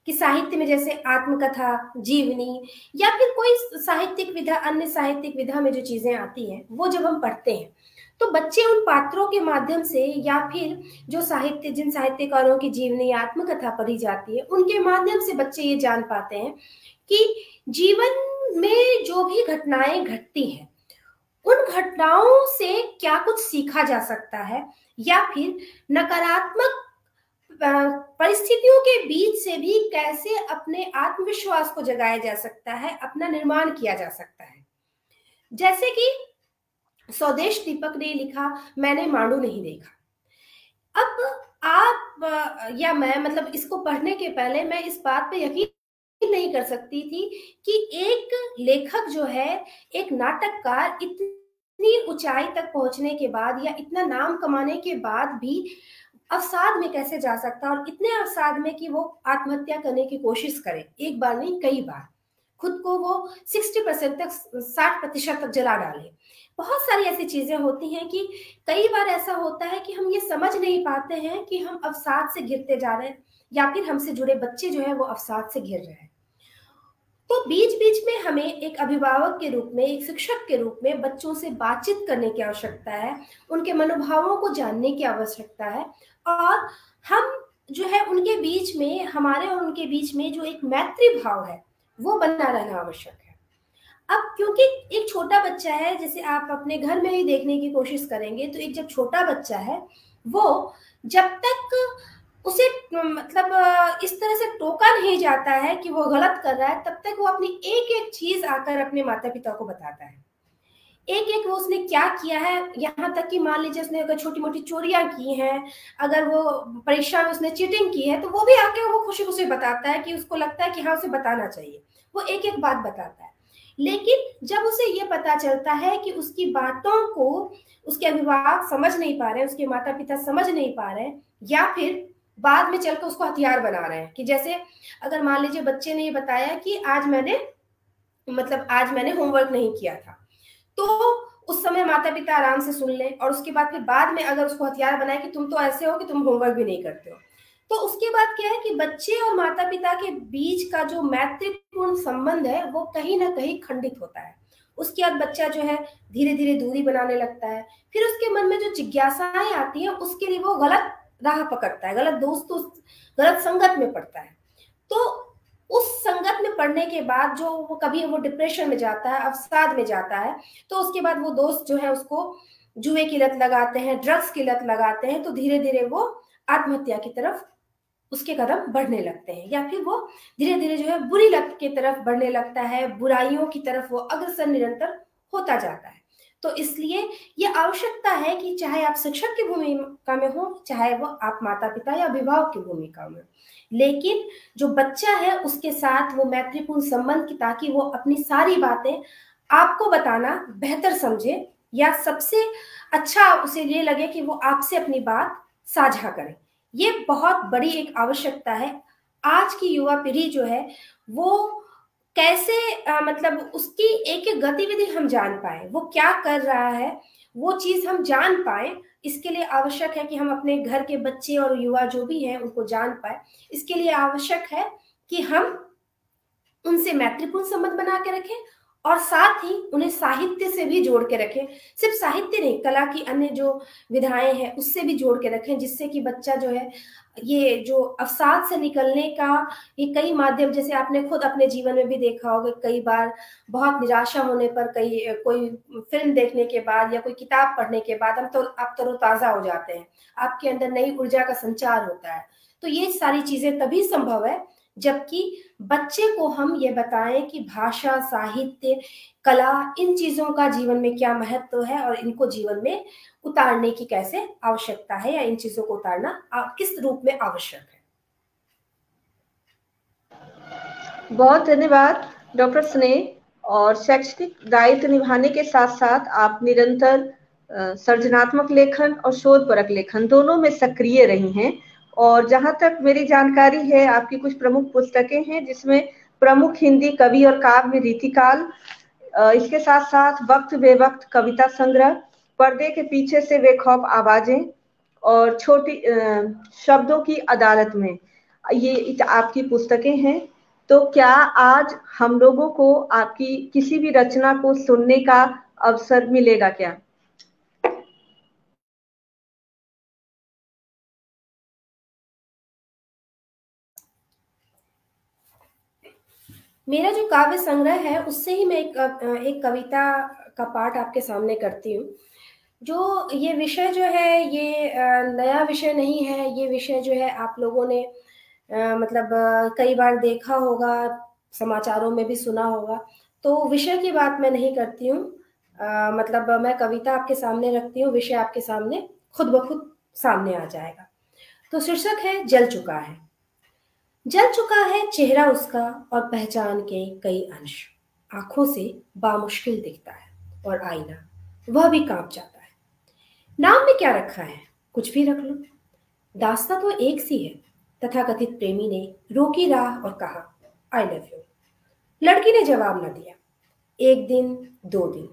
कि साहित्य में जैसे आत्मकथा, जीवनी, या फिर कोई साहित्यिक विधा, अन्य साहित्यिक विधा में जो चीजें आती हैं वो जब हम पढ़ते हैं तो बच्चे उन पात्रों के माध्यम से, या फिर जो साहित्य, जिन साहित्यकारों की जीवनी, आत्मकथा पढ़ी जाती है, उनके माध्यम से बच्चे ये जान पाते हैं कि जीवन में जो भी घटनाएं घटती हैं उन घटनाओं से क्या कुछ सीखा जा सकता है, या फिर नकारात्मक परिस्थितियों के बीच से भी कैसे अपने आत्मविश्वास को जगाया जा सकता है, अपना निर्माण किया जा सकता है। जैसे कि स्वदेश दीपक ने लिखा, मैंने मांडू नहीं देखा। अब आप या मैं, मतलब इसको पढ़ने के पहले मैं इस बात पे यकीन नहीं कर सकती थी कि एक लेखक जो है, एक नाटककार, इतनी ऊंचाई तक पहुंचने के बाद या इतना नाम कमाने के बाद भी अवसाद में कैसे जा सकता है, और इतने अवसाद में कि वो आत्महत्या करने की कोशिश करे, एक बार नहीं कई बार, खुद को वो 60% तक, 60% तक जला डाले। बहुत सारी ऐसी चीजें होती हैं कि कई बार ऐसा होता है कि हम ये समझ नहीं पाते हैं कि हम अवसाद से गिरते जा रहे हैं, या फिर हमसे जुड़े बच्चे जो है वो अवसाद से गिर रहे हैं। तो बीच बीच में हमें एक अभिभावक के रूप में, एक शिक्षक के रूप में बच्चों से बातचीत करने की आवश्यकता है, उनके मनोभावों को जानने की आवश्यकता है, और हम जो है उनके बीच में, हमारे और उनके बीच में जो एक मैत्री भाव है वो बना रहना आवश्यक है। अब क्योंकि एक छोटा बच्चा है, जैसे आप अपने घर में ही देखने की कोशिश करेंगे तो एक जब छोटा बच्चा है वो जब तक उसे मतलब इस तरह से टोका नहीं जाता है कि वो गलत कर रहा है, तब तक वो अपनी एक एक चीज आकर अपने माता पिता को बताता है। एक एक वो उसने क्या किया है, यहाँ तक कि मान लीजिए उसने अगर छोटी मोटी चोरियां की हैं, अगर वो परीक्षा में उसने चीटिंग की है, तो वो भी आके वो खुशी खुशी बताता है कि उसको लगता है कि हाँ उसे बताना चाहिए, वो एक एक बात बताता है। लेकिन जब उसे ये पता चलता है कि उसकी बातों को उसके अभिभावक समझ नहीं पा रहे हैं, उसके माता पिता समझ नहीं पा रहे हैं, या फिर बाद में चलकर उसको हथियार बना रहे हैं, कि जैसे अगर मान लीजिए बच्चे ने ये बताया कि आज मैंने होमवर्क नहीं किया था, तो उस समय माता पिता आराम से सुन ले, और उसके बाद फिर बाद में अगर उसको हथियार बनाए कि तुम तो ऐसे हो कि तुम होमवर्क भी नहीं करते हो, तो उसके बाद क्या है कि बच्चे और माता पिता के बीच का जो मैत्रीपूर्ण संबंध है वो कहीं ना कहीं खंडित होता है। उसके बाद बच्चा जो है धीरे धीरे दूरी बनाने लगता है, फिर उसके मन में जो जिज्ञासाएं आती है उसके लिए वो गलत राह पकड़ता है, गलत दोस्तों, गलत संगत में पड़ता है। तो उस संगत में पढ़ने के बाद जो वो कभी वो डिप्रेशन में जाता है, अवसाद में जाता है, तो उसके बाद वो दोस्त जो है उसको जुए की लत लगाते हैं, ड्रग्स की लत लगाते हैं, तो धीरे धीरे वो आत्महत्या की तरफ उसके कदम बढ़ने लगते हैं, या फिर वो धीरे धीरे जो है बुरी लत की तरफ बढ़ने लगता है, बुराइयों की तरफ वो अग्रसर निरंतर होता जाता है। तो इसलिए ये आवश्यकता है कि चाहे आप शिक्षक की भूमिका में हो, चाहे वो आप माता पिता या अभिभावक की भूमिका में, लेकिन जो बच्चा है उसके साथ वो मैत्रीपूर्ण संबंध की, ताकि वो अपनी सारी बातें आपको बताना बेहतर समझे, या सबसे अच्छा उसे ये लगे कि वो आपसे अपनी बात साझा करे। ये बहुत बड़ी एक आवश्यकता है। आज की युवा पीढ़ी जो है वो कैसे मतलब उसकी एक एक गतिविधि हम जान पाए, वो क्या कर रहा है वो चीज हम जान पाए, इसके लिए आवश्यक है कि हम अपने घर के बच्चे और युवा जो भी हैं उनको जान पाए। इसके लिए आवश्यक है कि हम उनसे मैत्रीपूर्ण संबंध बना के रखें, और साथ ही उन्हें साहित्य से भी जोड़ के रखें। सिर्फ साहित्य नहीं, कला की अन्य जो विधाएं हैं उससे भी जोड़ के रखें, जिससे कि बच्चा जो है ये जो अवसाद से निकलने का ये कई माध्यम, जैसे आपने खुद अपने जीवन में भी देखा होगा, कई बार बहुत निराशा होने पर, कई कोई फिल्म देखने के बाद या कोई किताब पढ़ने के बाद हम तो आप तरोताजा हो जाते हैं, आपके अंदर नई ऊर्जा का संचार होता है। तो ये सारी चीजें तभी संभव है जबकि बच्चे को हम ये बताएं कि भाषा, साहित्य, कला, इन चीजों का जीवन में क्या महत्व है और इनको जीवन में उतारने की कैसे आवश्यकता है, या इन चीजों को उतारना किस रूप में आवश्यक है। बहुत धन्यवाद डॉक्टर स्नेह। और शैक्षणिक दायित्व निभाने के साथ साथ आप निरंतर सर्जनात्मक लेखन और शोधपरक लेखन दोनों में सक्रिय रही हैं। और जहां तक मेरी जानकारी है, आपकी कुछ प्रमुख पुस्तकें हैं, जिसमें प्रमुख हिंदी कवि और काव्य रीतिकाल, इसके साथ साथ वक्त बेवक्त कविता संग्रह, पर्दे के पीछे से बेखौफ आवाजें, और छोटी शब्दों की अदालत में, ये आपकी पुस्तकें हैं। तो क्या आज हम लोगों को आपकी किसी भी रचना को सुनने का अवसर मिलेगा क्या? मेरा जो काव्य संग्रह है उससे ही मैं एक कविता का पाठ आपके सामने करती हूँ। जो ये विषय जो है ये नया विषय नहीं है, ये विषय जो है आप लोगों ने मतलब कई बार देखा होगा, समाचारों में भी सुना होगा। तो विषय की बात मैं नहीं करती हूँ, मतलब मैं कविता आपके सामने रखती हूँ, विषय आपके सामने खुद ब खुद सामने आ जाएगा। तो शीर्षक है जल चुका है। जल चुका है चेहरा उसका और पहचान के कई अंश, आंखों से बामुश्किल दिखता है और आईना वह भी कांप जाता है। नाम में क्या रखा है, कुछ भी रख लो, दास्तां तो एक सी है। तथाकथित प्रेमी ने रोकी राह और कहा आई लव यू। लड़की ने जवाब न दिया। एक दिन, दो दिन,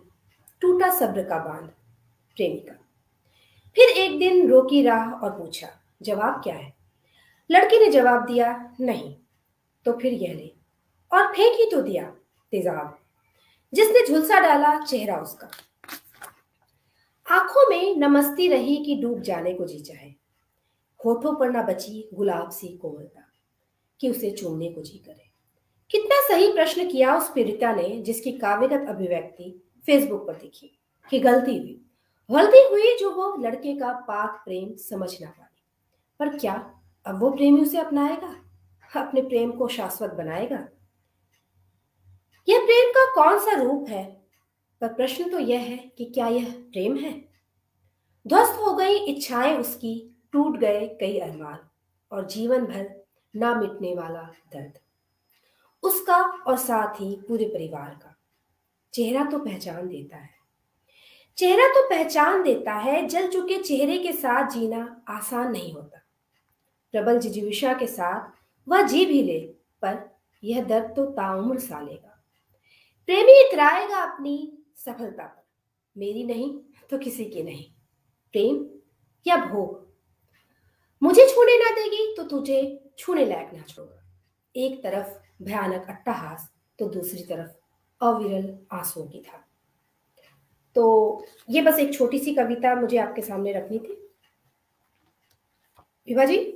टूटा सब्र का बांध प्रेमिका। फिर एक दिन रोकी राह और पूछा जवाब क्या है। लड़की ने जवाब दिया नहीं। तो फिर यह ले, और फेंक ही तो दिया तेजाब, जिसने झुलसा डाला चेहरा उसका। आंखों में न मस्ती रही कि डूब जाने को जी चाहे, होठों पर न बची गुलाब सी कोमलता कि उसे चूमने को जी करे। कितना सही प्रश्न किया उस पीड़िता ने, जिसकी काव्यगत अभिव्यक्ति फेसबुक पर दिखी कि गलती हुई जो वो लड़के का पाक प्रेम समझ ना पाई। पर क्या अब वो प्रेमी उसे अपनाएगा, अपने प्रेम को शाश्वत बनाएगा? यह प्रेम का कौन सा रूप है? पर प्रश्न तो यह है कि क्या यह प्रेम है? ध्वस्त हो गई इच्छाएं उसकी, टूट गए कई अरमान, और जीवन भर ना मिटने वाला दर्द उसका और साथ ही पूरे परिवार का। चेहरा तो पहचान देता है, चेहरा तो पहचान देता है। जल चुके चेहरे के साथ जीना आसान नहीं होता। प्रबल जिजीविषा के साथ वह जी भी ले, पर यह दर्द तो ताउम्र सालेगा। प्रेमी इतराएगा अपनी सफलता पर, मेरी नहीं तो किसी की नहीं। प्रेम या भोग, मुझे छूने ना देगी तो तुझे छूने लायक ना छोड़ेगा। एक तरफ भयानक अट्टहास तो दूसरी तरफ अविरल आंसुओं की धार। तो ये बस एक छोटी सी कविता मुझे आपके सामने रखनी थी। विभा जी,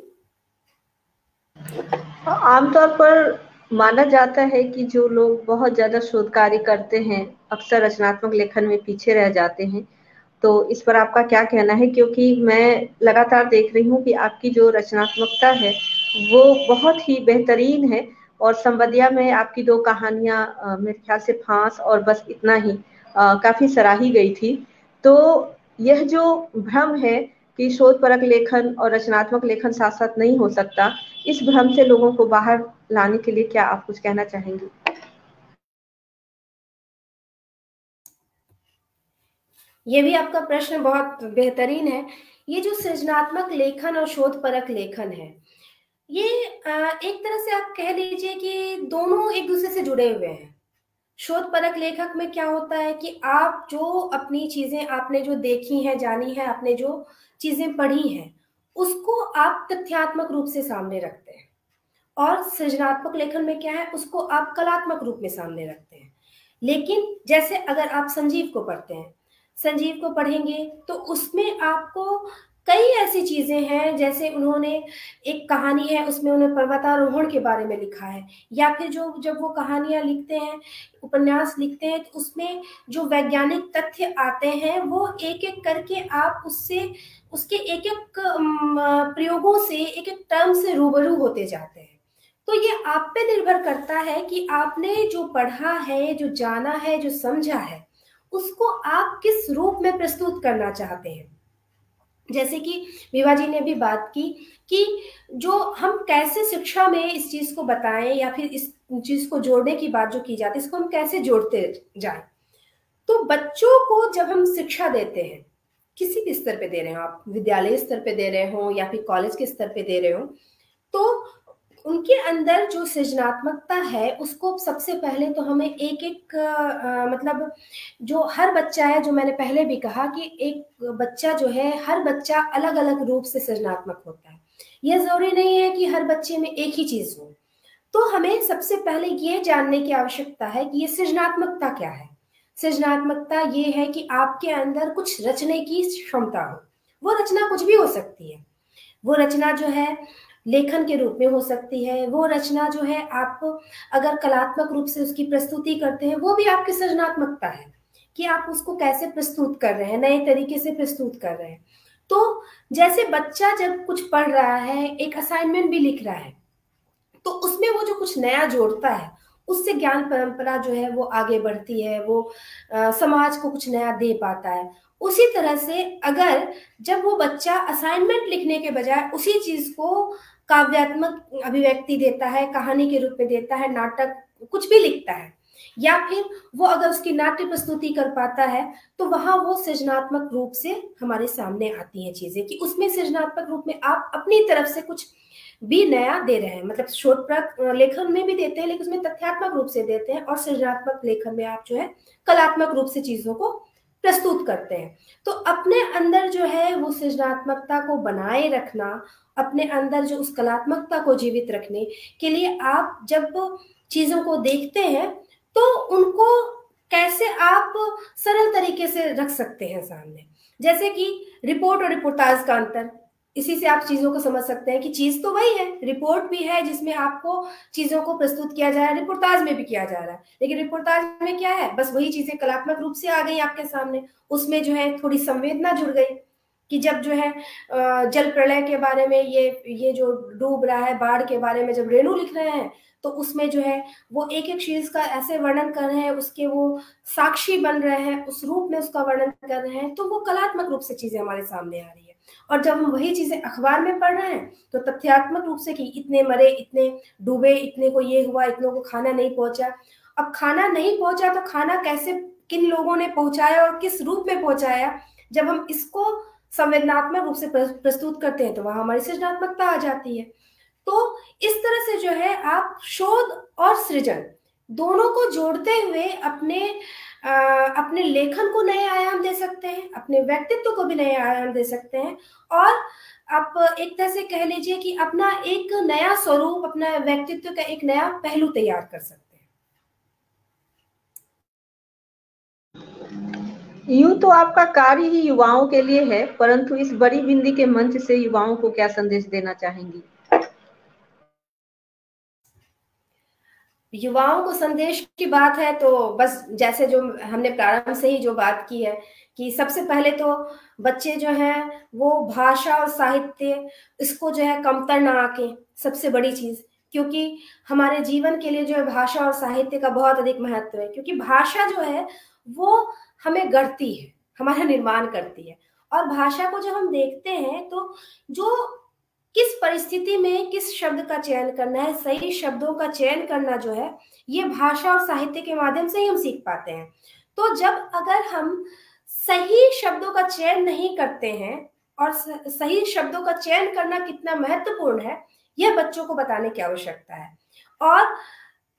आमतौर पर माना जाता है कि जो लोग बहुत ज्यादा शोध कार्य करते हैं अक्सर रचनात्मक लेखन में पीछे रह जाते हैं। तो इस पर आपका क्या कहना है? क्योंकि मैं लगातार देख रही हूँ कि आपकी जो रचनात्मकता है वो बहुत ही बेहतरीन है। और संवदिया में आपकी 2 कहानियाँ मेरे ख्याल से फांस और बस इतना ही काफ़ी सराही गई थी। तो यह जो भ्रम है कि शोधपरक लेखन और रचनात्मक लेखन साथ-साथ नहीं हो सकता, इस भ्रम से लोगों को बाहर लाने के लिए क्या आप कुछ कहना चाहेंगी? ये भी आपका प्रश्न बहुत बेहतरीन है। ये जो सृजनात्मक लेखन और शोधपरक लेखन है, ये एक तरह से आप कह लीजिए कि दोनों एक दूसरे से जुड़े हुए हैं। शोधपरक लेखक में क्या होता है कि आप जो अपनी चीजें आपने जो देखी हैं, जानी है, आपने जो चीजें पढ़ी हैं, उसको आप तथ्यात्मक रूप से सामने रखते हैं। और सृजनात्मक लेखन में क्या है, उसको आप कलात्मक रूप में सामने रखते हैं। लेकिन जैसे अगर आप संजीव को पढ़ते हैं, संजीव को पढ़ेंगे तो उसमें आपको कई ऐसी चीजें हैं, जैसे उन्होंने एक कहानी है, उसमें उन्होंने पर्वतारोहण के बारे में लिखा है, या फिर जो जब वो कहानियां लिखते हैं, उपन्यास लिखते हैं, तो उसमें जो वैज्ञानिक तथ्य आते हैं वो एक एक करके आप उससे उसके एक एक प्रयोगों से, एक एक टर्म से रूबरू होते जाते हैं। तो ये आप पे निर्भर करता है कि आपने जो पढ़ा है, जो जाना है, जो समझा है, उसको आप किस रूप में प्रस्तुत करना चाहते हैं। जैसे कि विभा जी ने भी बात की कि जो हम कैसे शिक्षा में इस चीज को बताएं, या फिर इस चीज को जोड़ने की बात जो की जाती है, इसको हम कैसे जोड़ते जाएं। तो बच्चों को जब हम शिक्षा देते हैं, किसी भी स्तर पे दे रहे हो, आप विद्यालय स्तर पे दे रहे हो या फिर कॉलेज के स्तर पे दे रहे हो, तो उनके अंदर जो सृजनात्मकता है, उसको सबसे पहले तो हमें एक एक मतलब जो हर बच्चा है, जो मैंने पहले भी कहा कि एक बच्चा जो है, हर बच्चा अलग अलग रूप से सृजनात्मक होता है। यह जरूरी नहीं है कि हर बच्चे में एक ही चीज हो। तो हमें सबसे पहले ये जानने की आवश्यकता है कि ये सृजनात्मकता क्या है। सृजनात्मकता ये है कि आपके अंदर कुछ रचने की क्षमता हो। वो रचना कुछ भी हो सकती है। वो रचना जो है लेखन के रूप में हो सकती है। वो रचना जो है, आप अगर कलात्मक रूप से उसकी प्रस्तुति करते हैं, वो भी आपकी सृजनात्मकता है कि आप उसको कैसे प्रस्तुत कर रहे हैं, नए तरीके से प्रस्तुत कर रहे हैं। तो जैसे बच्चा जब कुछ पढ़ रहा है, एक असाइनमेंट भी लिख रहा है, तो उसमें वो जो कुछ नया जोड़ता है, उससे ज्ञान परंपरा जो है वो आगे बढ़ती है, वो समाज को कुछ नया दे पाता है। उसी तरह से अगर जब वो बच्चा असाइनमेंट लिखने के बजाय उसी चीज को काव्यात्मक अभिव्यक्ति देता है, कहानी के रूप में देता है, नाटक कुछ भी लिखता है, या फिर वो अगर उसकी नाट्य प्रस्तुति कर पाता है, तो वहां वो सृजनात्मक रूप से हमारे सामने आती हैं चीजें, कि उसमें सृजनात्मक रूप में आप अपनी तरफ से कुछ भी नया दे रहे हैं। मतलब शोधपरक लेखन में भी देते हैं, लेकिन उसमें तथ्यात्मक रूप से देते हैं, और सृजनात्मक लेखन में आप जो है कलात्मक रूप से चीजों को प्रस्तुत करते हैं। तो अपने अंदर जो है वो सृजनात्मकता को बनाए रखना, अपने अंदर जो उस कलात्मकता को जीवित रखने के लिए आप जब चीजों को देखते हैं, तो उनको कैसे आप सरल तरीके से रख सकते हैं सामने। जैसे कि रिपोर्ट और रिपोर्टाज का अंतर, इसी से आप चीजों को समझ सकते हैं कि चीज तो वही है, रिपोर्ट भी है जिसमें आपको चीजों को प्रस्तुत किया जा रहा है, रिपोर्टाज में भी किया जा रहा है, लेकिन रिपोर्टाज में क्या है, बस वही चीजें कलात्मक रूप से आ गई आपके सामने। उसमें जो है थोड़ी संवेदना जुड़ गई कि जब जो है जल प्रलय के बारे में, ये जो डूब रहा है, बाढ़ के बारे में जब रेणु लिख रहे हैं, तो उसमें जो है वो एक एक चीज का ऐसे वर्णन कर रहे हैं, उसके वो साक्षी बन रहे हैं, उस रूप में उसका वर्णन कर रहे हैं, तो वो कलात्मक रूप से चीजें हमारे सामने आ रही है। और जब हम वही चीजें अखबार में पढ़ रहे हैं, तो तथ्यात्मक रूप से कि इतने मरे, इतने डूबे, इतने को ये हुआ, इतनों को खाना नहीं पहुंचा। अब खाना नहीं पहुंचा तो खाना कैसे, किन लोगों ने पहुंचाया और किस रूप में पहुंचाया, जब हम इसको संवेदनात्मक रूप से प्रस्तुत करते हैं, तो वहां हमारी सृजनात्मकता आ जाती है। तो इस तरह से जो है आप शोध और सृजन दोनों को जोड़ते हुए अपने लेखन को नए आयाम दे सकते हैं, अपने व्यक्तित्व को भी नए आयाम दे सकते हैं, और आप एक तरह से कह लीजिए कि अपना एक नया स्वरूप, अपना व्यक्तित्व का एक नया पहलू तैयार कर सकते हैं। यूं तो आपका कार्य ही युवाओं के लिए है, परंतु इस बड़ी बिंदी के मंच से युवाओं को क्या संदेश देना चाहेंगी? युवाओं को संदेश की बात है तो बस जैसे जो हमने प्रारंभ से ही जो बात की है कि सबसे पहले तो बच्चे जो हैं वो भाषा और साहित्य इसको जो है कमतर ना आके, सबसे बड़ी चीज, क्योंकि हमारे जीवन के लिए जो है भाषा और साहित्य का बहुत अधिक महत्व है, क्योंकि भाषा जो है वो हमें गढ़ती है, हमारा निर्माण करती है। और भाषा को जब हम देखते हैं तो जो किस परिस्थिति में किस शब्द का चयन करना है, सही शब्दों का चयन करना जो है, ये भाषा और साहित्य के माध्यम से ही हम सीख पाते हैं। तो जब अगर हम सही शब्दों का चयन नहीं करते हैं, और सही शब्दों का चयन करना कितना महत्वपूर्ण है, यह बच्चों को बताने की आवश्यकता है। और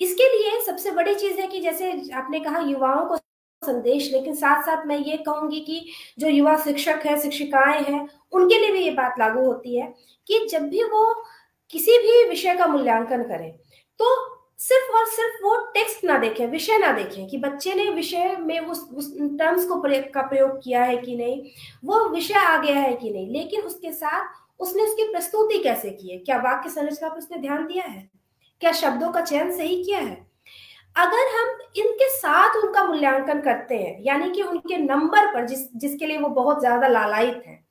इसके लिए सबसे बड़ी चीज है कि जैसे आपने कहा युवाओं को संदेश, लेकिन साथ साथ मैं ये कहूंगी कि जो युवा शिक्षक है, शिक्षिकाएं हैं, उनके लिए भी ये बात लागू होती है कि जब भी वो किसी भी विषय का मूल्यांकन करें तो सिर्फ और सिर्फ वो टेक्स्ट ना देखें, विषय ना देखें कि बच्चे ने विषय में उस टर्म्स का प्रयोग किया है कि नहीं, वो विषय आ गया है कि नहीं, लेकिन उसके साथ उसने उसकी प्रस्तुति कैसे की है, क्या वाक्य संरचना पर उसने ध्यान दिया है, क्या शब्दों का चयन सही किया है। अगर हम इनके साथ उनका मूल्यांकन करते हैं, यानी कि उनके नंबर पर जिसके लिए वो बहुत ज्यादा लालायित है,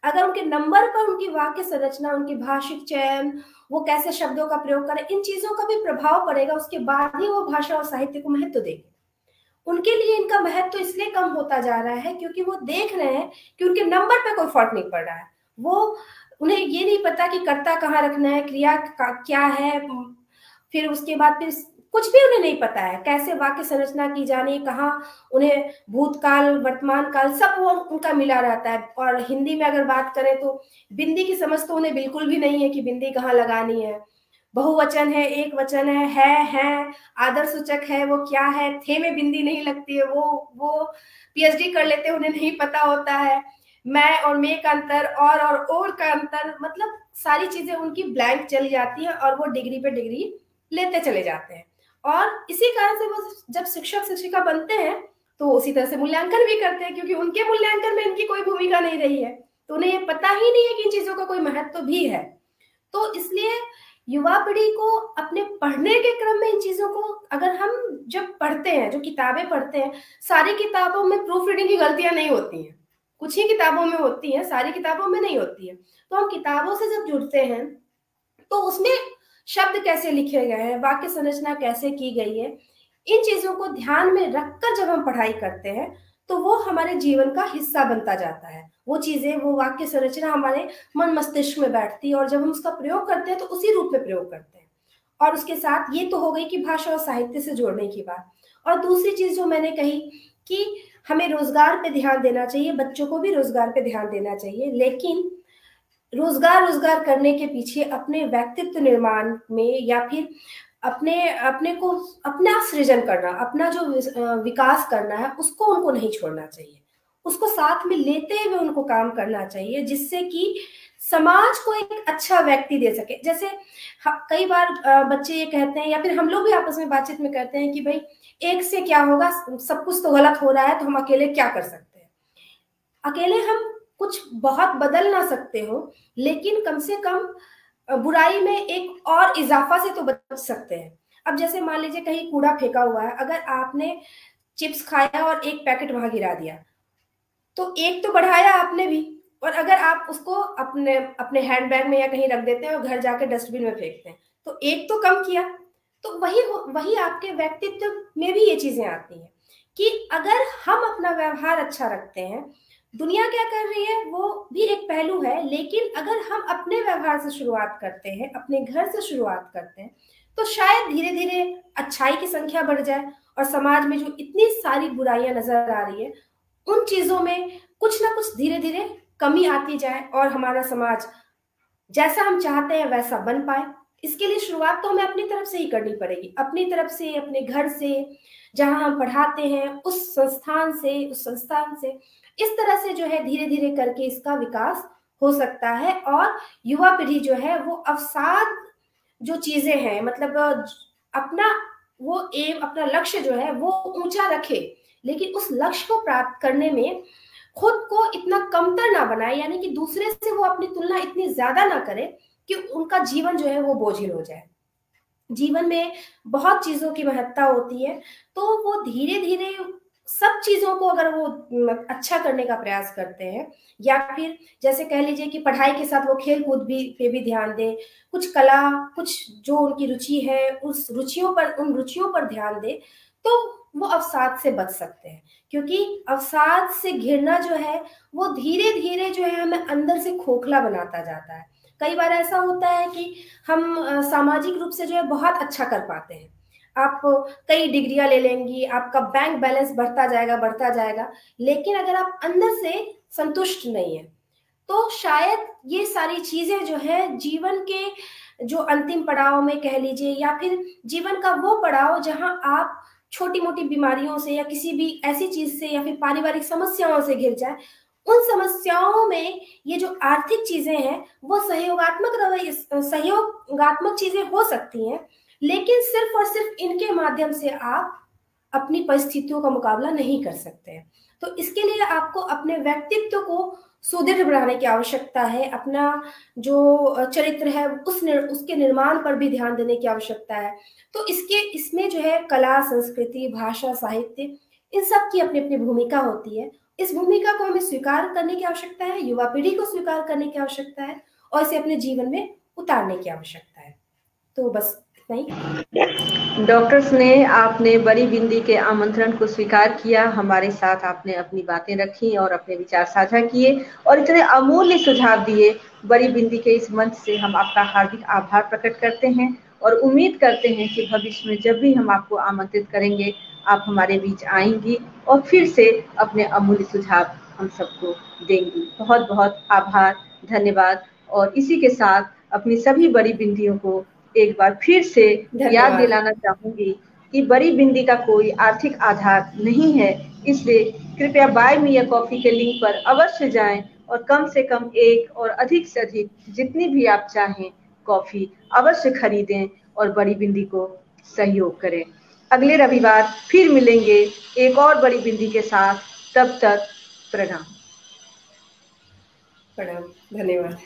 अगर उनके नंबर पर उनकी वाक्य संरचना, उनकी भाषिक चयन, वो कैसे शब्दों का प्रयोग करें, इन चीजों का भी प्रभाव पड़ेगा, उसके बाद ही वो भाषा और साहित्य को महत्व देंगे। उनके लिए इनका महत्व इसलिए कम होता जा रहा है क्योंकि वो देख रहे हैं कि उनके नंबर पे कोई फर्क नहीं पड़ रहा है। वो उन्हें ये नहीं पता कि कर्ता कहाँ रखना है, क्रिया क्या है, फिर उसके बाद फिर कुछ भी उन्हें नहीं पता है, कैसे वाक्य संरचना की जानी, कहाँ उन्हें भूतकाल वर्तमान काल सब वो उनका मिला रहता है। और हिंदी में अगर बात करें तो बिंदी की समझ तो उन्हें बिल्कुल भी नहीं है कि बिंदी कहाँ लगानी है, बहुवचन है, एक वचन है, आदर सूचक है, वो क्या है, थे में बिंदी नहीं लगती है, वो पीएचडी कर लेते हैं, उन्हें नहीं पता होता है, मैं और मे का अंतर, और का अंतर, मतलब सारी चीजें उनकी ब्लैंक चली जाती है और वो डिग्री पे डिग्री लेते चले जाते हैं। और इसी कारण से वो जब शिक्षक शिक्षिका बनते हैं तो उसी तरह से मूल्यांकन भी करते हैं, क्योंकि उनके मूल्यांकन में इनकी कोई भूमिका नहीं रही है, तो उन्हें ये पता ही नहीं है कि इन चीजों का कोई महत्व भी है। तो इसलिए युवा पीढ़ी को अपने पढ़ने के क्रम में इन चीजों को, अगर हम जब पढ़ते हैं, जो किताबें पढ़ते हैं, सारी किताबों में प्रूफ रीडिंग की गलतियां नहीं होती हैं, कुछ ही किताबों में होती हैं, सारी किताबों में नहीं होती है। तो हम किताबों से जब जुड़ते हैं तो उसमें शब्द कैसे लिखे गए हैं, वाक्य संरचना कैसे की गई है, इन चीजों को ध्यान में रखकर जब हम पढ़ाई करते हैं तो वो हमारे जीवन का हिस्सा बनता जाता है। वो चीजें, वो वाक्य संरचना हमारे मन मस्तिष्क में बैठती है और जब हम उसका प्रयोग करते हैं तो उसी रूप में प्रयोग करते हैं। और उसके साथ ये तो हो गई कि भाषा और साहित्य से जोड़ने की बात। और दूसरी चीज जो मैंने कही कि हमें रोजगार पे ध्यान देना चाहिए, बच्चों को भी रोजगार पे ध्यान देना चाहिए, लेकिन रोजगार करने के पीछे अपने व्यक्तित्व निर्माण में या फिर अपने अपने को अपना सृजन करना, अपना जो विकास करना है उसको उनको नहीं छोड़ना चाहिए, उसको साथ में लेते हुए उनको काम करना चाहिए, जिससे कि समाज को एक अच्छा व्यक्ति दे सके। जैसे कई बार बच्चे ये कहते हैं या फिर हम लोग भी आपस में बातचीत में कहते हैं कि भाई एक से क्या होगा, सब कुछ तो गलत हो रहा है तो हम अकेले क्या कर सकते हैं। अकेले हम कुछ बहुत बदल ना सकते हो, लेकिन कम से कम बुराई में एक और इजाफा से तो बच सकते हैं। अब जैसे मान लीजिए कहीं कूड़ा फेंका हुआ है, अगर आपने चिप्स खाया और एक पैकेट वहां गिरा दिया तो एक तो बढ़ाया आपने भी, और अगर आप उसको अपने अपने हैंडबैग में या कहीं रख देते हैं और घर जाके डस्टबिन में फेंकते हैं तो एक तो कम किया। तो वही आपके व्यक्तित्व में भी ये चीजें आती हैं कि अगर हम अपना व्यवहार अच्छा रखते हैं, दुनिया क्या कर रही है वो भी एक पहलू है, लेकिन अगर हम अपने व्यवहार से शुरुआत करते हैं, अपने घर से शुरुआत करते हैं, तो शायद धीरे धीरे अच्छाई की संख्या बढ़ जाए और समाज में जो इतनी सारी बुराइयां नजर आ रही है उन चीजों में कुछ ना कुछ धीरे धीरे कमी आती जाए और हमारा समाज जैसा हम चाहते हैं वैसा बन पाए। इसके लिए शुरुआत तो हमें अपनी तरफ से ही करनी पड़ेगी, अपनी तरफ से, अपने घर से, जहां हम पढ़ाते हैं उस संस्थान से इस तरह से जो है धीरे धीरे करके इसका विकास हो सकता है। और युवा पीढ़ी जो है वो अवसाद जो चीजें हैं, मतलब अपना वो एम, अपना लक्ष्य जो है वो ऊंचा रखे, लेकिन उस लक्ष्य को प्राप्त करने में खुद को इतना कमतर ना बनाए, यानी कि दूसरे से वो अपनी तुलना इतनी ज्यादा ना करे कि उनका जीवन जो है वो बोझिल हो जाए। जीवन में बहुत चीजों की महत्ता होती है, तो वो धीरे धीरे सब चीजों को अगर वो अच्छा करने का प्रयास करते हैं, या फिर जैसे कह लीजिए कि पढ़ाई के साथ वो खेल कूद भी पे भी ध्यान दें, कुछ कला, कुछ जो उनकी रुचि है उस रुचियों पर, उन रुचियों पर ध्यान दें, तो वो अवसाद से बच सकते हैं। क्योंकि अवसाद से घिरना जो है वो धीरे धीरे जो है हमें अंदर से खोखला बनाता जाता है। कई बार ऐसा होता है कि हम सामाजिक रूप से जो है बहुत अच्छा कर पाते हैं, आप कई डिग्रियां ले लेंगी, आपका बैंक बैलेंस बढ़ता जाएगा, लेकिन अगर आप अंदर से संतुष्ट नहीं है, तो शायद ये सारी चीजें जो है जीवन के जो अंतिम पड़ाव में कह लीजिए, या फिर जीवन का वो पड़ाव जहां आप छोटी मोटी बीमारियों से या किसी भी ऐसी चीज से या फिर पारिवारिक समस्याओं से घिर जाए, उन समस्याओं में ये जो आर्थिक चीजें हैं वो सहयोगात्मक चीजें हो सकती हैं, लेकिन सिर्फ और सिर्फ इनके माध्यम से आप अपनी परिस्थितियों का मुकाबला नहीं कर सकते हैं। तो इसके लिए आपको अपने व्यक्तित्व को सुदृढ़ बनाने की आवश्यकता है, अपना जो चरित्र है उसके निर्माण पर भी ध्यान देने की आवश्यकता है। तो इसमें जो है कला, संस्कृति, भाषा, साहित्य, इन सब की अपनी अपनी भूमिका होती है। इस भूमिका को हमें स्वीकार करने की आवश्यकता है, युवा पीढ़ी को स्वीकार करने की आवश्यकता है, और इसे अपने जीवन में उतारने की आवश्यकता है। तो बस इतना ही। डॉक्टर स्नेह, आपने बड़ी बिंदी के आमंत्रण को स्वीकार किया, हमारे साथ आपने अपनी बातें रखी और अपने विचार साझा किए और इतने अमूल्य सुझाव दिए। बड़ी बिंदी के इस मंच से हम आपका हार्दिक आभार प्रकट करते हैं और उम्मीद करते हैं कि भविष्य में जब भी हम आपको आमंत्रित करेंगे, आप हमारे बीच आएंगी और फिर से अपने अमूल्य सुझाव हम सबको देंगी। बहुत बहुत आभार, धन्यवाद। और इसी के साथ अपनी सभी बड़ी बिंदियों को एक बार फिर से याद धन्यवाद। दिलाना चाहूंगी कि बड़ी बिंदी का कोई आर्थिक आधार नहीं है, इसलिए कृपया बाय मी अ कॉफी के लिंक पर अवश्य जाएं और कम से कम एक और अधिक से अधिक जितनी भी आप चाहें कॉफी अवश्य खरीदें और बड़ी बिंदी को सहयोग करें। अगले रविवार फिर मिलेंगे एक और बड़ी बिंदी के साथ। तब तक प्रणाम। प्रणाम, धन्यवाद।